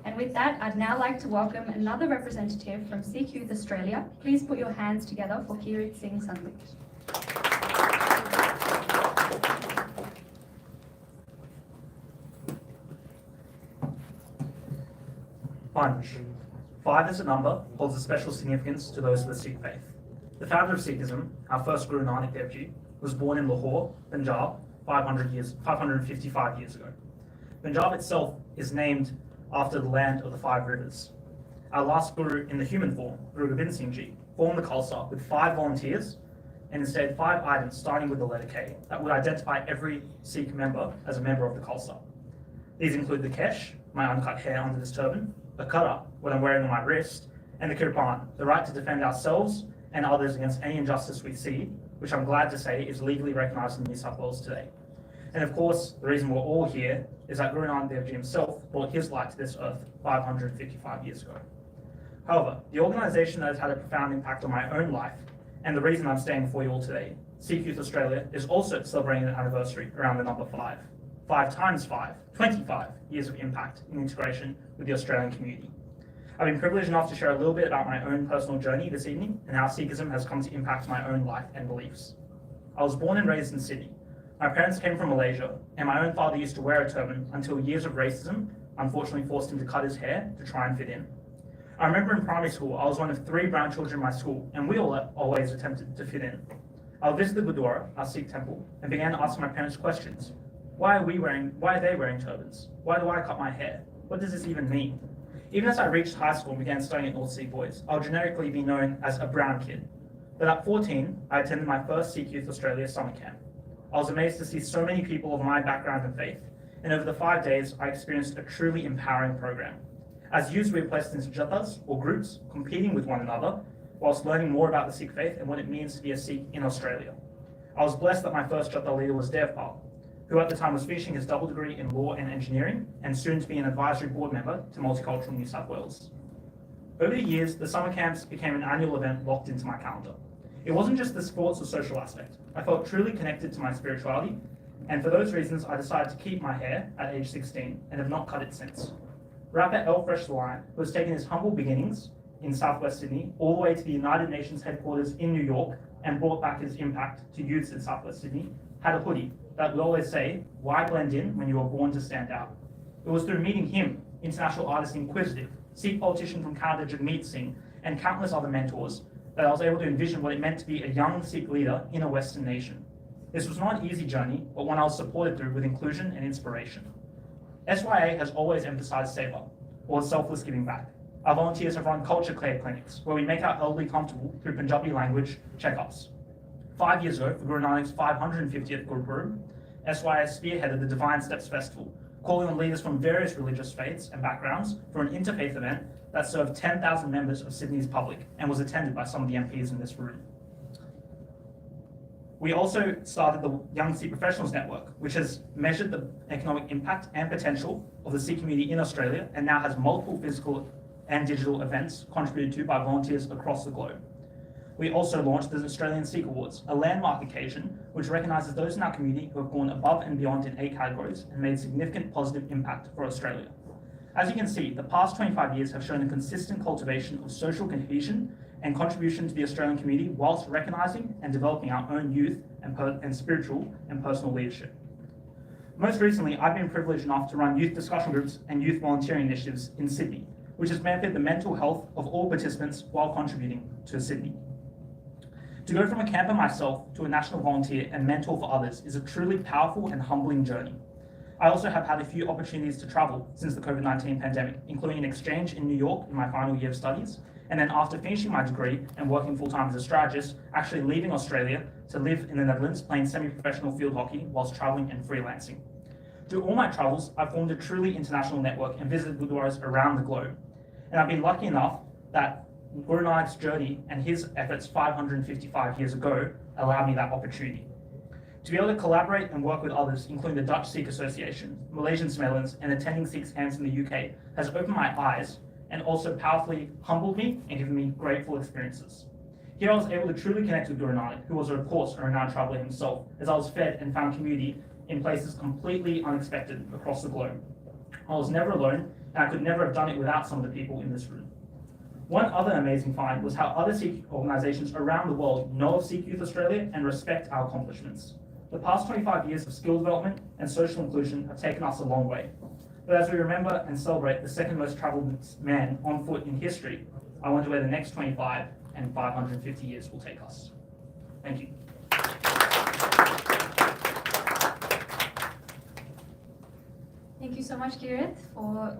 And with that, I'd now like to welcome another representative from Sikh Youth Australia. Please put your hands together for Kirit Singh Sandhu. One, 5 as a number holds a special significance to those of the Sikh faith. The founder of Sikhism, our first Guru Nanak Dev Ji, was born in Lahore, Punjab, 555 years ago. Punjab itself is named after the land of the 5 rivers. Our last Guru in the human form, Guru Gobind Singh Ji, formed the Khalsa with 5 volunteers and instead 5 items starting with the letter K that would identify every Sikh member as a member of the Khalsa. These include the Kesh, my uncut hair under this turban, the Kara, what I'm wearing on my wrist, and the Kirpan, the right to defend ourselves and others against any injustice we see, which I'm glad to say is legally recognised in New South Wales today. And of course, the reason we're all here is that Guru Nanak Dev Ji himself brought his light to this earth 555 years ago. However, the organisation that has had a profound impact on my own life, and the reason I'm staying before you all today, Sikh Youth Australia, is also celebrating an anniversary around the number 5. 5 times 5, 25 years of impact and integration with the Australian community. I've been privileged enough to share a little bit about my own personal journey this evening and how Sikhism has come to impact my own life and beliefs. I was born and raised in Sydney. My parents came from Malaysia, and my own father used to wear a turban until years of racism unfortunately forced him to cut his hair to try and fit in. I remember in primary school, I was one of 3 brown children in my school, and we all always attempted to fit in. I would visit the Gurdwara, our Sikh temple, and began to ask my parents questions. Why are they wearing turbans? Why do I cut my hair? What does this even mean? Even as I reached high school and began studying at North Sea Boys, I would generically be known as a brown kid. But at 14, I attended my first Sikh Youth Australia summer camp. I was amazed to see so many people of my background and faith, and over the 5 days, I experienced a truly empowering program. As youths, we were placed into jathas, or groups, competing with one another, whilst learning more about the Sikh faith and what it means to be a Sikh in Australia. I was blessed that my first jatha leader was Devpal. who at the time was finishing his double degree in law and engineering and soon to be an advisory board member to Multicultural New South Wales. Over the years, the summer camps became an annual event locked into my calendar. It wasn't just the sports or social aspect. I felt truly connected to my spirituality, and for those reasons, I decided to keep my hair at age 16 and have not cut it since. Rapper L Fresh the Lion, who has taken his humble beginnings in southwest Sydney all the way to the United Nations headquarters in New York and brought back his impact to youths in southwest Sydney, had a hoodie that would always say, "Why blend in when you were born to stand out?" It was through meeting him, international artist Inquisitive, Sikh politician from Canada Jagmeet Singh, and countless other mentors, that I was able to envision what it meant to be a young Sikh leader in a Western nation. This was not an easy journey, but one I was supported through with inclusion and inspiration. SYA has always emphasised seva, or selfless giving back. Our volunteers have run culture care clinics, where we make our elderly comfortable through Punjabi language checkups. 5 years ago, for Guru Nanak's 550th Gurpurab, SYA spearheaded the Divine Steps Festival, calling on leaders from various religious faiths and backgrounds for an interfaith event that served 10,000 members of Sydney's public and was attended by some of the MPs in this room. We also started the Young Sikh Professionals Network, which has measured the economic impact and potential of the Sikh community in Australia and now has multiple physical and digital events contributed to by volunteers across the globe. We also launched the Australian Sikh Awards, a landmark occasion which recognises those in our community who have gone above and beyond in 8 categories and made significant positive impact for Australia. As you can see, the past 25 years have shown a consistent cultivation of social cohesion and contribution to the Australian community whilst recognising and developing our own youth and spiritual and personal leadership. Most recently, I've been privileged enough to run youth discussion groups and youth volunteering initiatives in Sydney, which has benefited the mental health of all participants while contributing to Sydney. To go from a camper myself to a national volunteer and mentor for others is a truly powerful and humbling journey. I also have had a few opportunities to travel since the COVID-19 pandemic, including an exchange in New York in my final year of studies, and then after finishing my degree and working full-time as a strategist, actually leaving Australia to live in the Netherlands playing semi-professional field hockey whilst travelling and freelancing. Through all my travels, I've formed a truly international network and visited Gurdwaras around the globe. And I've been lucky enough that Guru Nanak's journey and his efforts 555 years ago allowed me that opportunity. To be able to collaborate and work with others, including the Dutch Sikh Association, Malaysian Smelans, and attending Sikh camps in the UK, has opened my eyes and also powerfully humbled me and given me grateful experiences. Here I was able to truly connect with Guru Nanak, who was of course a renowned traveller himself, as I was fed and found community in places completely unexpected across the globe. I was never alone, and I could never have done it without some of the people in this room. One other amazing find was how other Sikh organisations around the world know of Sikh Youth Australia and respect our accomplishments. The past 25 years of skill development and social inclusion have taken us a long way. But as we remember and celebrate the second most travelled man on foot in history, I wonder where the next 25 and 550 years will take us. Thank you. Thank you so much, Kirit, for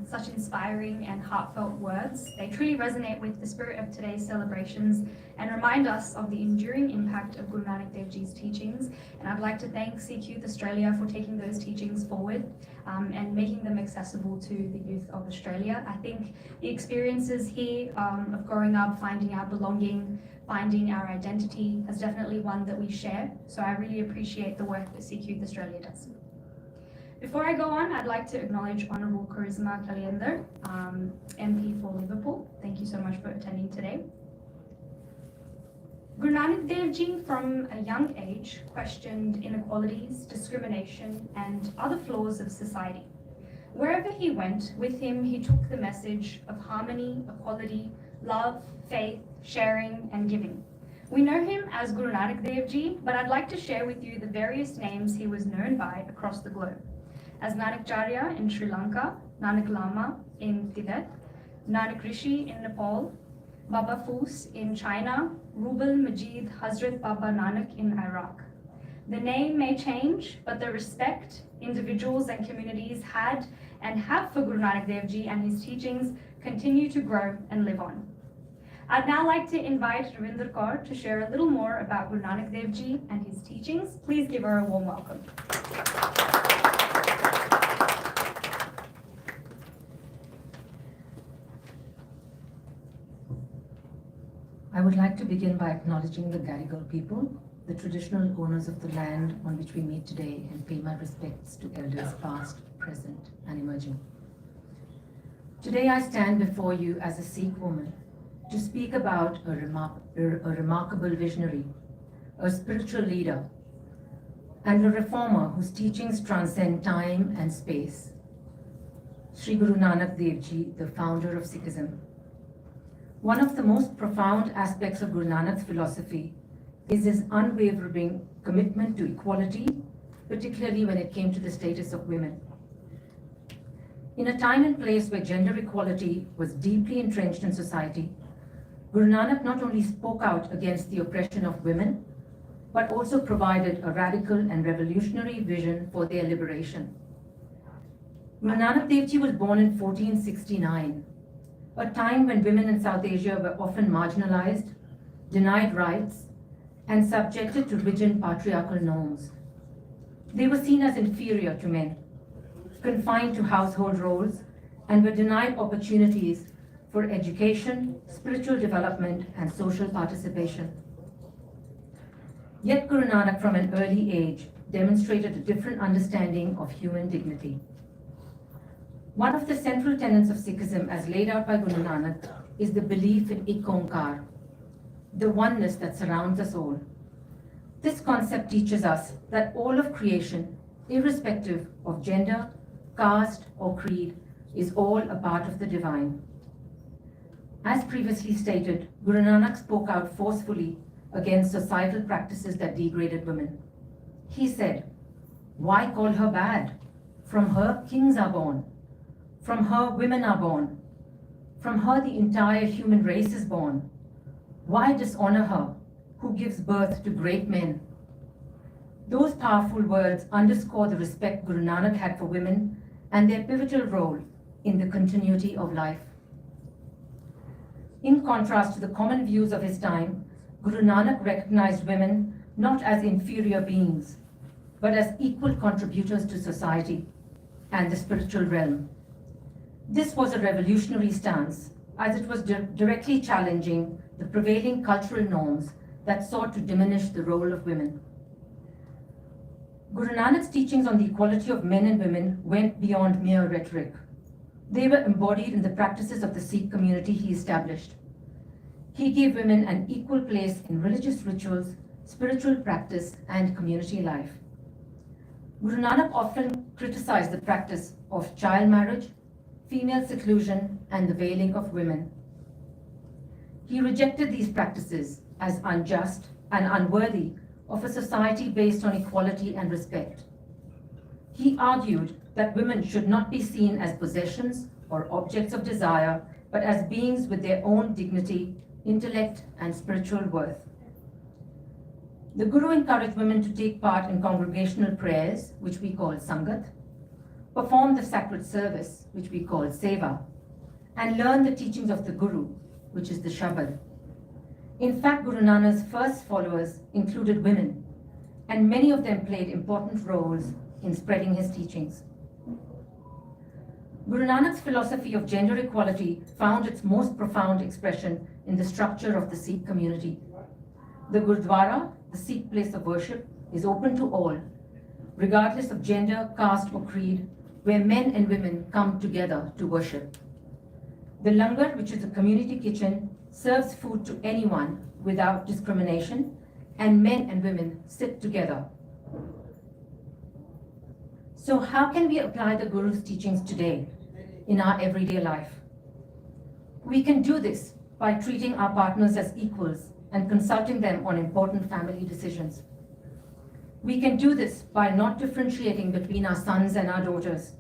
such inspiring and heartfelt words. They truly resonate with the spirit of today's celebrations and remind us of the enduring impact of Guru Nanak Dev Ji's teachings. And I'd like to thank Sikh Youth Australia for taking those teachings forward and making them accessible to the youth of Australia. I think the experiences here of growing up, finding our belonging, finding our identity is definitely one that we share. So I really appreciate the work that Sikh Youth Australia does. Before I go on, I'd like to acknowledge Honourable Charisma Kalyender, MP for Liverpool. Thank you so much for attending today. Guru Nanak Dev Ji, from a young age, questioned inequalities, discrimination, and other flaws of society. Wherever he went, with him he took the message of harmony, equality, love, faith, sharing, and giving. We know him as Guru Nanak Dev Ji, but I'd like to share with you the various names he was known by across the globe. As Nanak Charya in Sri Lanka, Nanak Lama in Tibet, Nanak Rishi in Nepal, Baba Foos in China, Rubal Majid Hazrat Baba Nanak in Iraq. The name may change, but the respect individuals and communities had and have for Guru Nanak Dev Ji and his teachings continue to grow and live on. I'd now like to invite Ravinder Kaur to share a little more about Guru Nanak Dev Ji and his teachings. Please give her a warm welcome. I would like to begin by acknowledging the Gadigal people the traditional owners of the land on which we meet today and pay my respects to elders past, present, and emerging. Today I stand before you as a Sikh woman to speak about a remarkable visionary, a spiritual leader, and a reformer whose teachings transcend time and space. Sri Guru Nanak Dev Ji, the founder of Sikhism. One of the most profound aspects of Guru Nanak's philosophy is his unwavering commitment to equality, particularly when it came to the status of women. In a time and place where gender equality was deeply entrenched in society, Guru Nanak not only spoke out against the oppression of women, but also provided a radical and revolutionary vision for their liberation. Guru Nanak Dev Ji was born in 1469, a time when women in South Asia were often marginalized, denied rights, and subjected to rigid patriarchal norms. They were seen as inferior to men, confined to household roles, and were denied opportunities for education, spiritual development, and social participation. Yet Guru Nanak from an early age demonstrated a different understanding of human dignity. One of the central tenets of Sikhism as laid out by Guru Nanak is the belief in Ik Onkar, the oneness that surrounds us all. This concept teaches us that all of creation, irrespective of gender, caste, or creed, is all a part of the divine. As previously stated, Guru Nanak spoke out forcefully against societal practices that degraded women. He said, "Why call her bad? From her, kings are born. From her, women are born. From her, the entire human race is born. Why dishonor her, who gives birth to great men?" Those powerful words underscore the respect Guru Nanak had for women and their pivotal role in the continuity of life. In contrast to the common views of his time, Guru Nanak recognized women not as inferior beings, but as equal contributors to society and the spiritual realm. This was a revolutionary stance, as it was directly challenging the prevailing cultural norms that sought to diminish the role of women. Guru Nanak's teachings on the equality of men and women went beyond mere rhetoric. They were embodied in the practices of the Sikh community he established. He gave women an equal place in religious rituals, spiritual practice, and community life. Guru Nanak often criticized the practice of child marriage, female seclusion, and the veiling of women. He rejected these practices as unjust and unworthy of a society based on equality and respect. He argued that women should not be seen as possessions or objects of desire, but as beings with their own dignity, intellect, and spiritual worth. The Guru encouraged women to take part in congregational prayers, which we call Sangat, perform the sacred service, which we call Seva, and learn the teachings of the Guru, which is the Shabad. In fact, Guru Nanak's first followers included women, and many of them played important roles in spreading his teachings. Guru Nanak's philosophy of gender equality found its most profound expression in the structure of the Sikh community. The Gurdwara, the Sikh place of worship, is open to all, regardless of gender, caste, or creed, where men and women come together to worship. The langar, which is a community kitchen, serves food to anyone without discrimination, and men and women sit together. So how can we apply the Guru's teachings today in our everyday life? We can do this by treating our partners as equals and consulting them on important family decisions. We can do this by not differentiating between our sons and our daughters.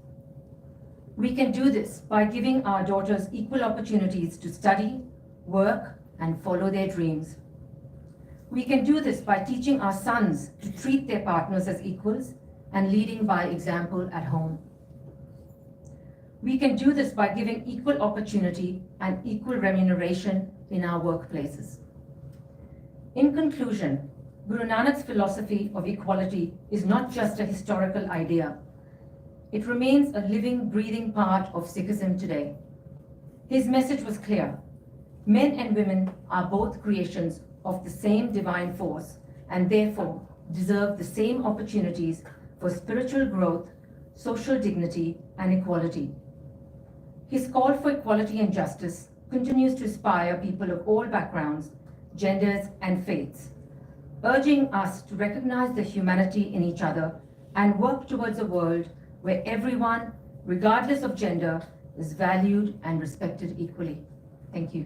We can do this by giving our daughters equal opportunities to study, work, and follow their dreams. We can do this by teaching our sons to treat their partners as equals and leading by example at home. We can do this by giving equal opportunity and equal remuneration in our workplaces. In conclusion, Guru Nanak's philosophy of equality is not just a historical idea. It remains a living, breathing part of Sikhism today. His message was clear. Men and women are both creations of the same divine force and therefore deserve the same opportunities for spiritual growth, social dignity, and equality. His call for equality and justice continues to inspire people of all backgrounds, genders, and faiths, urging us to recognize the humanity in each other and work towards a world where everyone, regardless of gender, is valued and respected equally. Thank you.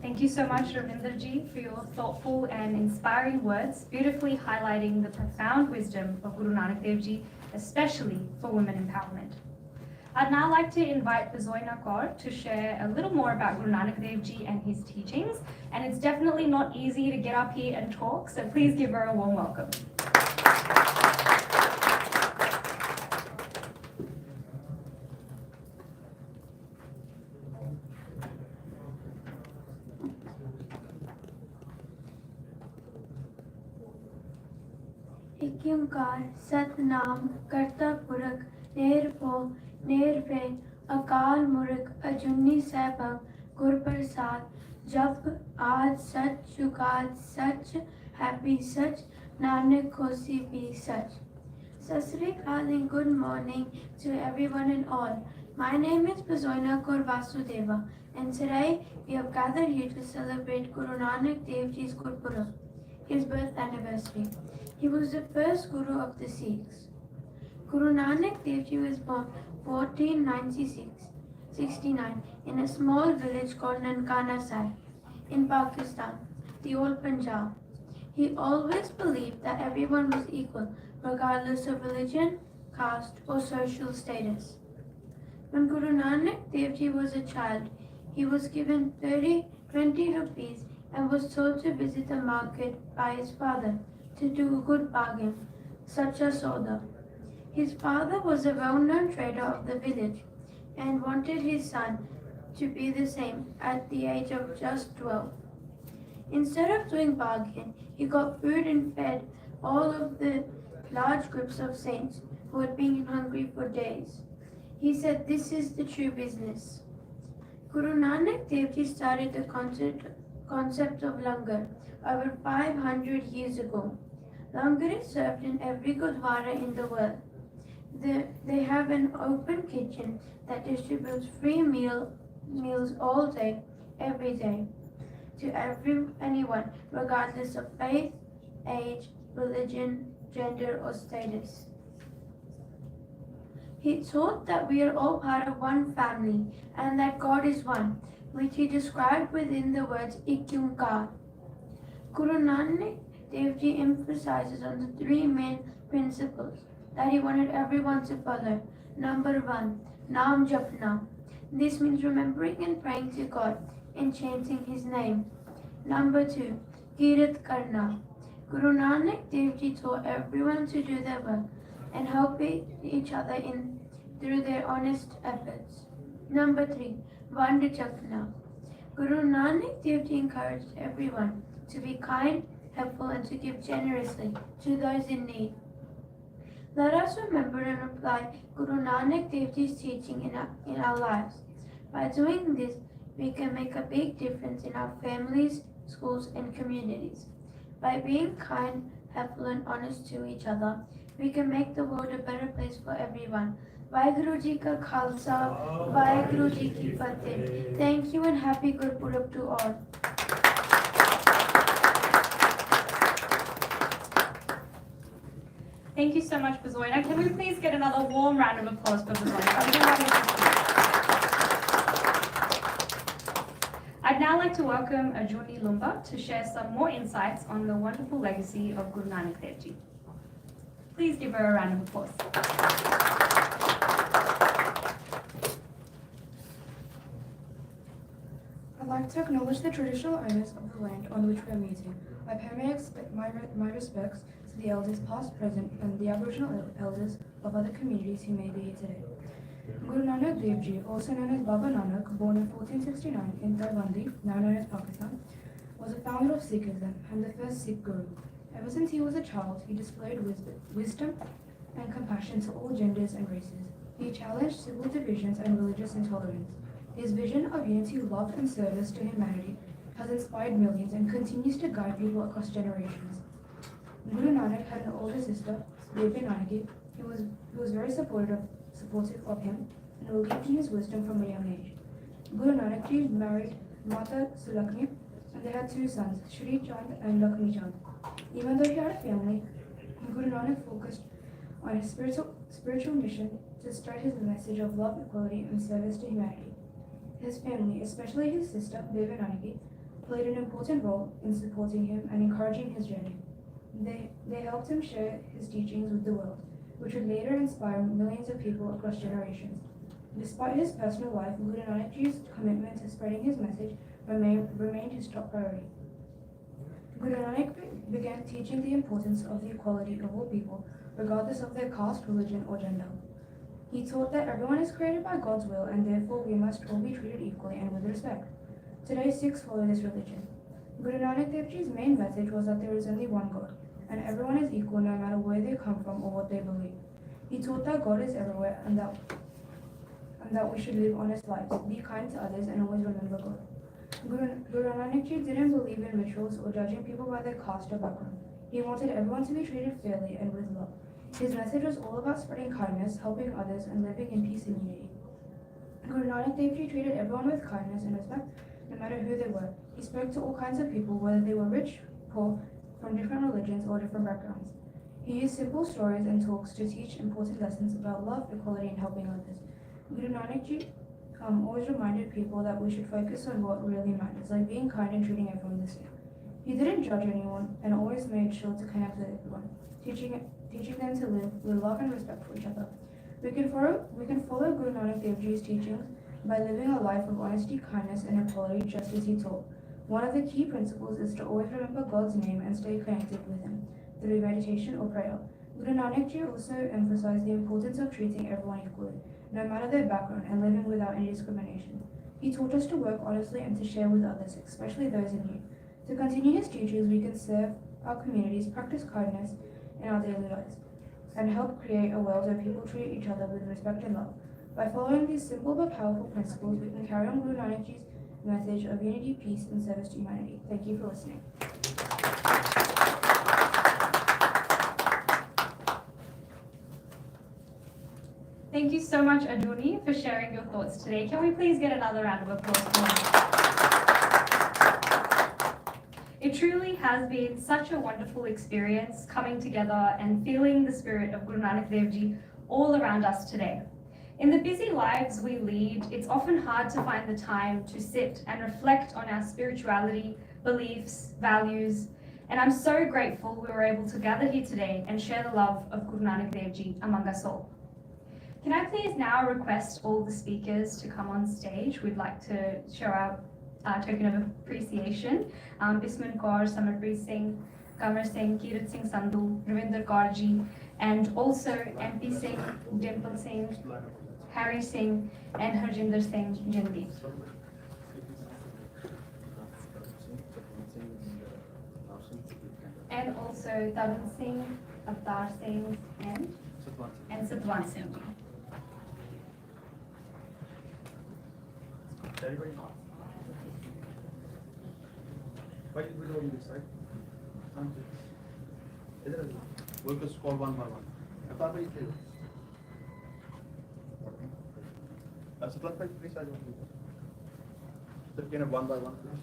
Thank you so much, Ravinderji, for your thoughtful and inspiring words, beautifully highlighting the profound wisdom of Guru Nanak Dev Ji, especially for women empowerment. I'd now like to invite Bazoina Kaur to share a little more about Guru Nanak Dev Ji and his teachings. And it's definitely not easy to get up here and talk, so please give her a warm welcome. एक ओंकार सतनाम करता पुरख निर्भो निर्भय अकाल मूर्ख अजूनी सैभव गुर प्रसाद जप आज सच जुगाद सच happy सच नानक होसी भी सच. Sasrikal and good morning to everyone and all. My name is Bazoina Kaur Vasudeva, and today we have gathered here to celebrate Guru Nanak Dev Ji's Gurpurab, his birth anniversary. He was the first Guru of the Sikhs. Guru Nanak Dev Ji was born 1469 in a small village called Nankana Sahib in Pakistan, the old Punjab. He always believed that everyone was equal, regardless of religion, caste, or social status. When Guru Nanak Dev Ji was a child, he was given 20 rupees and was told to visit the market by his father to do a good bargain, such as soda. His father was a well-known trader of the village and wanted his son to be the same at the age of just 12. Instead of doing bargain, he got food and fed all of the large groups of saints who had been hungry for days. He said, "This is the true business." Guru Nanak Dev Ji started the concept of langar over 500 years ago. Langar is served in every gurdwara in the world. They have an open kitchen that distributes free meals all day, every day, to anyone, regardless of faith, age, religion, gender, or status. He taught that we are all part of one family and that God is one, which he described within the words Ik Onkar. Guru Nanak Dev Ji emphasizes on the three main principles that he wanted everyone to follow. Number 1, Naam Japna. This means remembering and praying to God and chanting his name. Number 2, Kirat Karna. Guru Nanak Dev Ji taught everyone to do their work and help each other through their honest efforts. Number 3, Vand Chakna. Guru Nanak Dev Ji encouraged everyone to be kind, helpful, and to give generously to those in need. Let us remember and apply Guru Nanak Dev Ji's teaching in our lives. By doing this, we can make a big difference in our families, schools, and communities. By being kind, helpful, and honest to each other, we can make the world a better place for everyone. Vaheguru Ji Ka Khalsa, Vaheguru Ji Ki Fateh. Thank you and happy Gurpurab to all. Thank you so much, Bazoina. Can we please get another warm round of applause for Bazoina? I'd now like to welcome Ajuni Lumba to share some more insights on the wonderful legacy of Guru Nanak Dev Ji. Please give her a round of applause. I'd like to acknowledge the traditional owners of the land on which we are meeting. I pay my respects to the elders past, present, and the Aboriginal elders of other communities who may be here today. Guru Nanak Dev Ji, also known as Baba Nanak, born in 1469 in Taiwandi, now known as Pakistan, was a founder of Sikhism and the first Sikh Guru. Ever since he was a child, he displayed wisdom and compassion to all genders and races. He challenged civil divisions and religious intolerance. His vision of unity, love, and service to humanity has inspired millions and continues to guide people across generations. Guru Nanak had an older sister, Devi Nanaki, who was very supportive of him and believed in his wisdom from a young age. Guru Nanak Ji married Mata Sulakshmi and they had two sons, Shri Chand and Lakshmi Chand. Even though he had a family, Guru Nanak focused on his spiritual mission to spread his message of love, equality, and service to humanity. His family, especially his sister, Devi Nanaki, played an important role in supporting him and encouraging his journey. They helped him share his teachings with the world, which would later inspire millions of people across generations. Despite his personal life, Guru Nanak Ji's commitment to spreading his message remained his top priority. Guru Nanak began teaching the importance of the equality of all people, regardless of their caste, religion, or gender. He taught that everyone is created by God's will and therefore we must all be treated equally and with respect. Today, Sikhs follow this religion. Guru Nanak Dev Ji's main message was that there is only one God, and everyone is equal no matter where they come from or what they believe. He taught that God is everywhere and that we should live honest lives, be kind to others, and always remember God. Guru Nanak Ji didn't believe in rituals or judging people by their caste or background. He wanted everyone to be treated fairly and with love. His message was all about spreading kindness, helping others, and living in peace and unity. Guru Nanak Dev Ji treated everyone with kindness and respect, no matter who they were. He spoke to all kinds of people, whether they were rich, poor, from different religions or different backgrounds. He used simple stories and talks to teach important lessons about love, equality, and helping others. Guru Nanak Ji always reminded people that we should focus on what really matters, like being kind and treating everyone the same. He didn't judge anyone and always made sure to connect with everyone, teaching them to live with love and respect for each other. We can follow Guru Nanak Dev Ji's teachings by living a life of honesty, kindness, and equality just as he taught. One of the key principles is to always remember God's name and stay connected with him through meditation or prayer. Guru Nanak Ji also emphasized the importance of treating everyone equally, no matter their background, and living without any discrimination. He taught us to work honestly and to share with others, especially those in need. To continue his teachings, we can serve our communities, practice kindness in our daily lives, and help create a world where people treat each other with respect and love. By following these simple but powerful principles, we can carry on Guru Nanak Ji's message of unity, peace, and service to humanity. Thank you for listening. Thank you so much, Aduni, for sharing your thoughts today. Can we please get another round of applause for him? It truly has been such a wonderful experience coming together and feeling the spirit of Guru Nanak Dev Ji all around us today. In the busy lives we lead, it's often hard to find the time to sit and reflect on our spirituality, beliefs, values, and I'm so grateful we were able to gather here today and share the love of Guru Nanak Dev Ji among us all. Can I please now request all the speakers to come on stage? We'd like to show our token of appreciation. Bisman Kaur, Samarpreet Singh, Kamar Singh, Kirat Singh Sandhu, Ravinder Kaur Ji, and also MP Singh, Dimple Singh, Harry Singh, and Harjinder Singh Jindi. And also Tarun Singh, Avtar Singh, and Satwan Singh. Everybody know. Why did we go on this side? We'll just call one by one. Please, so can have one by one, please.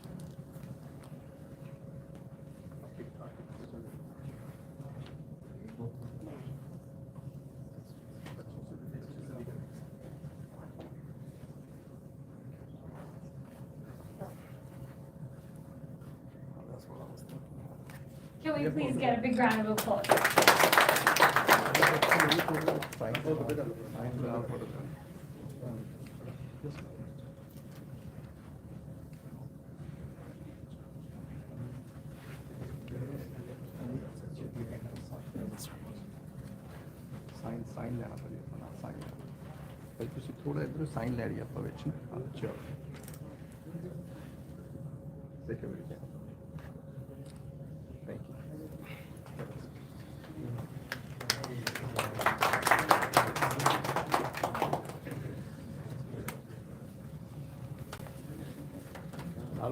Can we please get a big round of applause? Sign लेना पड़ेगा sign भाई तुम थोड़ा इधर sign ले रही है आप ਵਿੱਚ चलो देखो बेटा thank you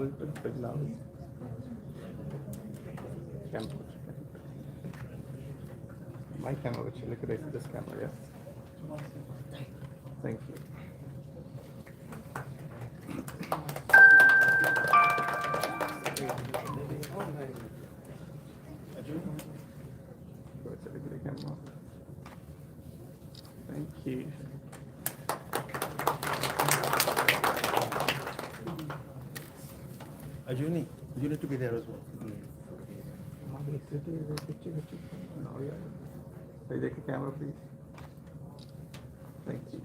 knowledge, but big knowledge. Camera. My camera, which look at this camera, yeah. Thank you. Thank you. Ajuni, you need to be there as well. Take the camera, please. Thank you.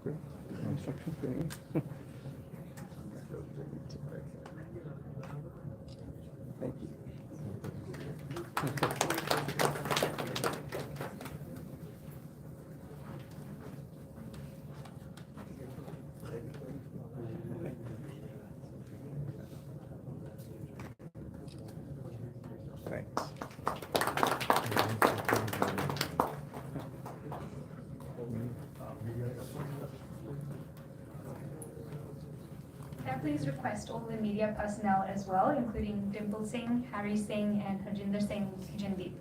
Okay. Instruction training. Thank you. Thanks. Can I please request all the media personnel as well, including Dimple Singh, Harry Singh, and Harjinder Singh Jindip.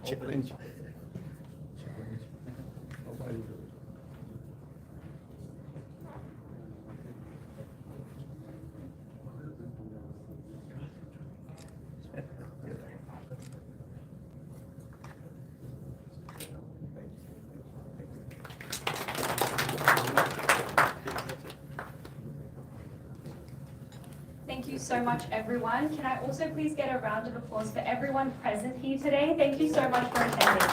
Challenge. Thank you so much, everyone. Can I also please get a round of applause for everyone present here today? Thank you so much for attending.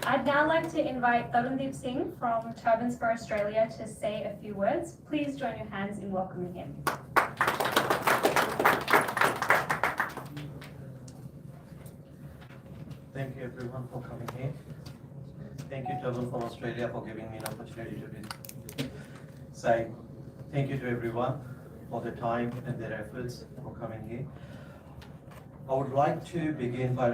I'd now like to invite Tarundeep Singh from Turbans for Australia to say a few words. Please join your hands in welcoming him. Thank you everyone for coming here. Thank you Turbans from Australia for giving me an opportunity to say thank you to everyone for their time and their efforts for coming here. I would like to begin by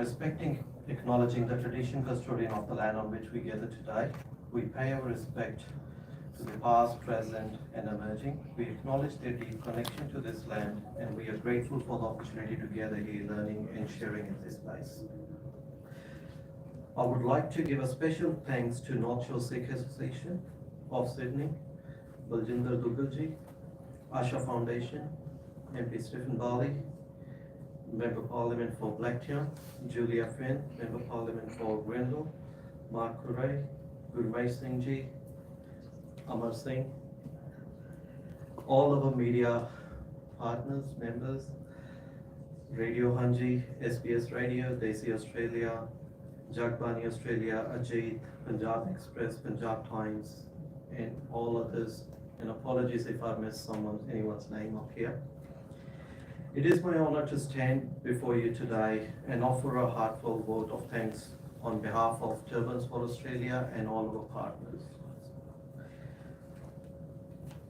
acknowledging the tradition custodian of the land on which we gather today. We pay our respect to the past, present, and emerging. We acknowledge their deep connection to this land, and we are grateful for the opportunity to gather here, learning and sharing in this place. I would like to give a special thanks to North Shore Sikh Association of Sydney, Baljinder Dugalji, Asha Foundation, MP Stephen Bali, Member Parliament for Blacktown, Julia Finn, Member Parliament for Grendel, Mark Kurai, Gurmai Singh Ji, Amar Singh, all of our media partners, members, Radio Hanji, SBS Radio, Desi Australia, Jagbani Australia, Ajit, Punjab Express, Punjab Times, and all others. And apologies if I missed anyone's name up here. It is my honor to stand before you today and offer a heartfelt vote of thanks on behalf of Turbans for Australia and all of our partners.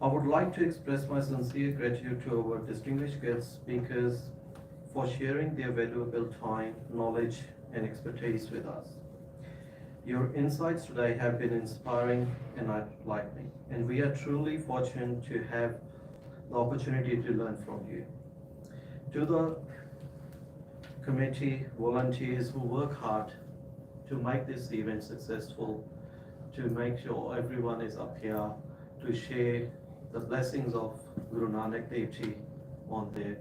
I would like to express my sincere gratitude to our distinguished guest speakers for sharing their valuable time, knowledge, and expertise with us. Your insights today have been inspiring and enlightening, and we are truly fortunate to have the opportunity to learn from you. To the committee, volunteers who work hard to make this event successful, to make sure everyone is up here to share the blessings of Guru Nanak Dev Ji on their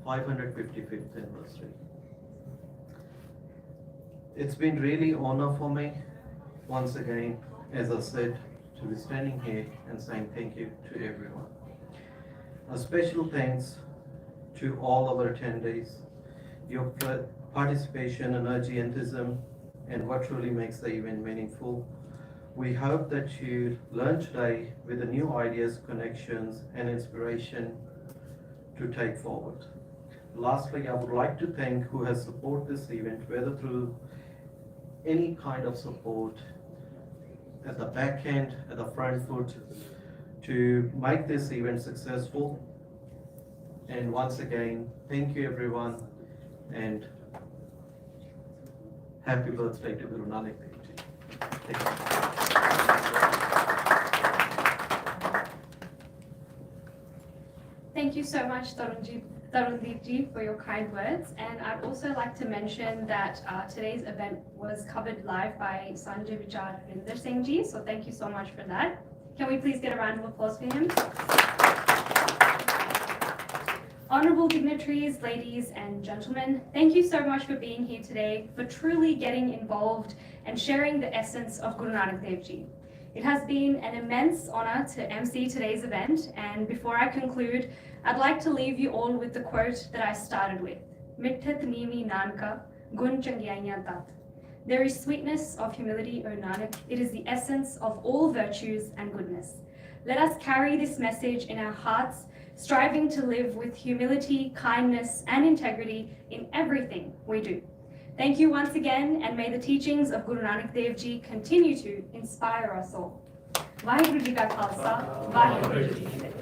555th anniversary. It's been really honor for me, once again, as I said, to be standing here and saying thank you to everyone. A special thanks to all our attendees. Your participation, energy, enthusiasm, and what truly makes the event meaningful We hope that you learn today with the new ideas, connections, and inspiration to take forward. Lastly, I would like to thank who has supported this event, whether through any kind of support at the back end, at the front foot, to make this event successful. And once again, thank you everyone, and happy birthday to Guru Nanak Dev Ji. Thank you. Thank you so much, Tarundeep Ji, for your kind words. And I'd also like to mention that today's event was covered live by Sanjhe, Vichar, and Ji. So thank you so much for that. Can we please get a round of applause for him? Honourable dignitaries, ladies and gentlemen, thank you so much for being here today, for truly getting involved and sharing the essence of Guru Nanak Dev Ji. It has been an immense honour to MC today's event, and before I conclude, I'd like to leave you all with the quote that I started with. Mithat Nimi Nanka, Gun Changyaya Tat. There is sweetness of humility, O Nanak. It is the essence of all virtues and goodness. Let us carry this message in our hearts, striving to live with humility, kindness, and integrity in everything we do. Thank you once again, and may the teachings of Guru Nanak Dev Ji continue to inspire us all. Vaheguru Ji Ka Khalsa, Vaheguru Ji Ki Fateh.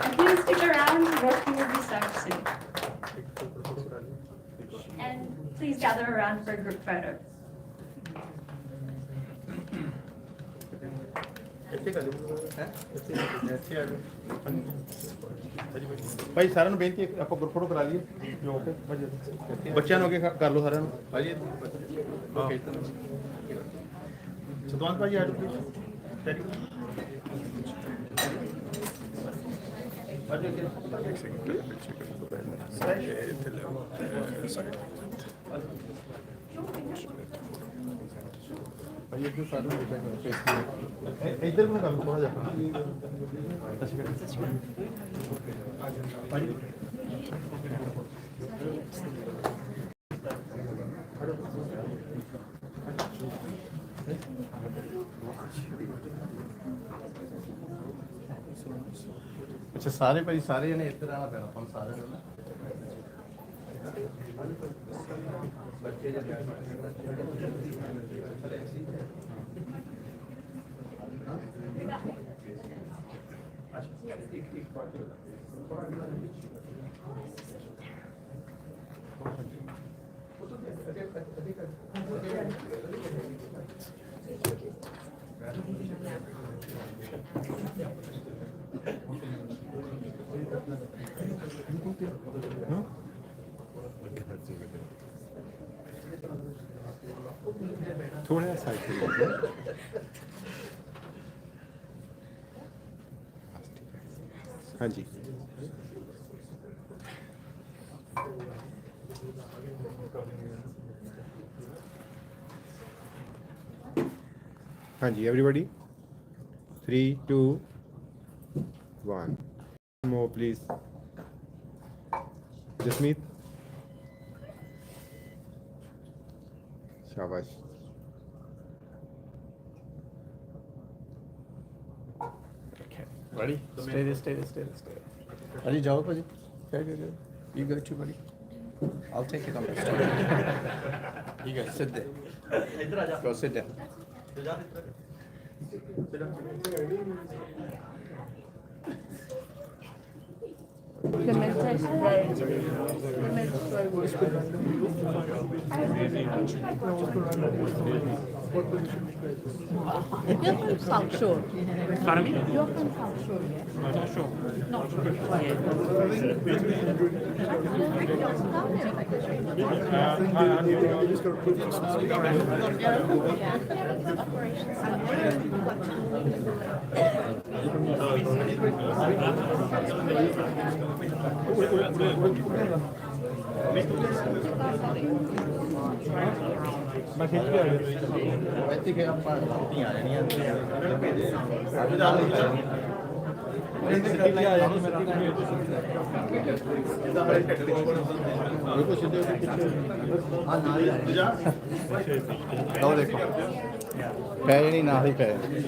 And please stick around, working will be served soon. And please gather around for a group photo. ਭਾਈ ਸਾਰਿਆਂ ਨੂੰ ਬੇਨਤੀ ਹੈ ਆਪਾਂ group photo ਕਰਾ ਲਈਏ ਜੋ ਕੇ ਬੱਚਿਆਂ ਨੂੰ ਅੱਗੇ ਕਰ ਲਓ ਸਾਰਿਆਂ ਨੂੰ ਭਾਜੀ ਓਕੇ ਸਤਵੰਤ ਭਾਜੀ ਆ ਜਾਓ ਪਲੀਜ਼ ਭਾਈ ਇੱਧਰ ਸਾਰਿਆਂ ਨੂੰ ਇੱਧਰ ਨੂੰ ਕਰ ਲਓ ਥੋੜਾ ਜਿਹਾ ਭਾਜੀ ਅੱਛਾ ਸਾਰੇ ਭਾਈ ਸਾਰੇ ਜਣੇ ਇੱਧਰ ਆਣਾ ਪੈਣਾ ਆਪਾਂ ਸਾਰਿਆਂ ਨੂੰ ਬੱਚੇ थोड़ा सा हाँ जी हाँ जी एवरीबॉडी 3 2 1 more please जसमीत शाबाश Ready? Stay there. Ready, जाओ भाजी. Okay. You go too, buddy. I'll take it on the step. You guys sit there. Go sit down. You're from South Shore. Pardon me? You're from South Shore, yes? Not sure. Not मैं खींच के आ गया वैसे कि आप आ जानी है देखो ਪੈ ਜਾਣੀ ਨਾਲ ਹੀ ਪੈ ਜਾਣੀ।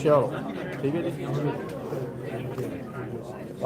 ਚਲੋ ਠੀਕ ਹੈ ਜੀ।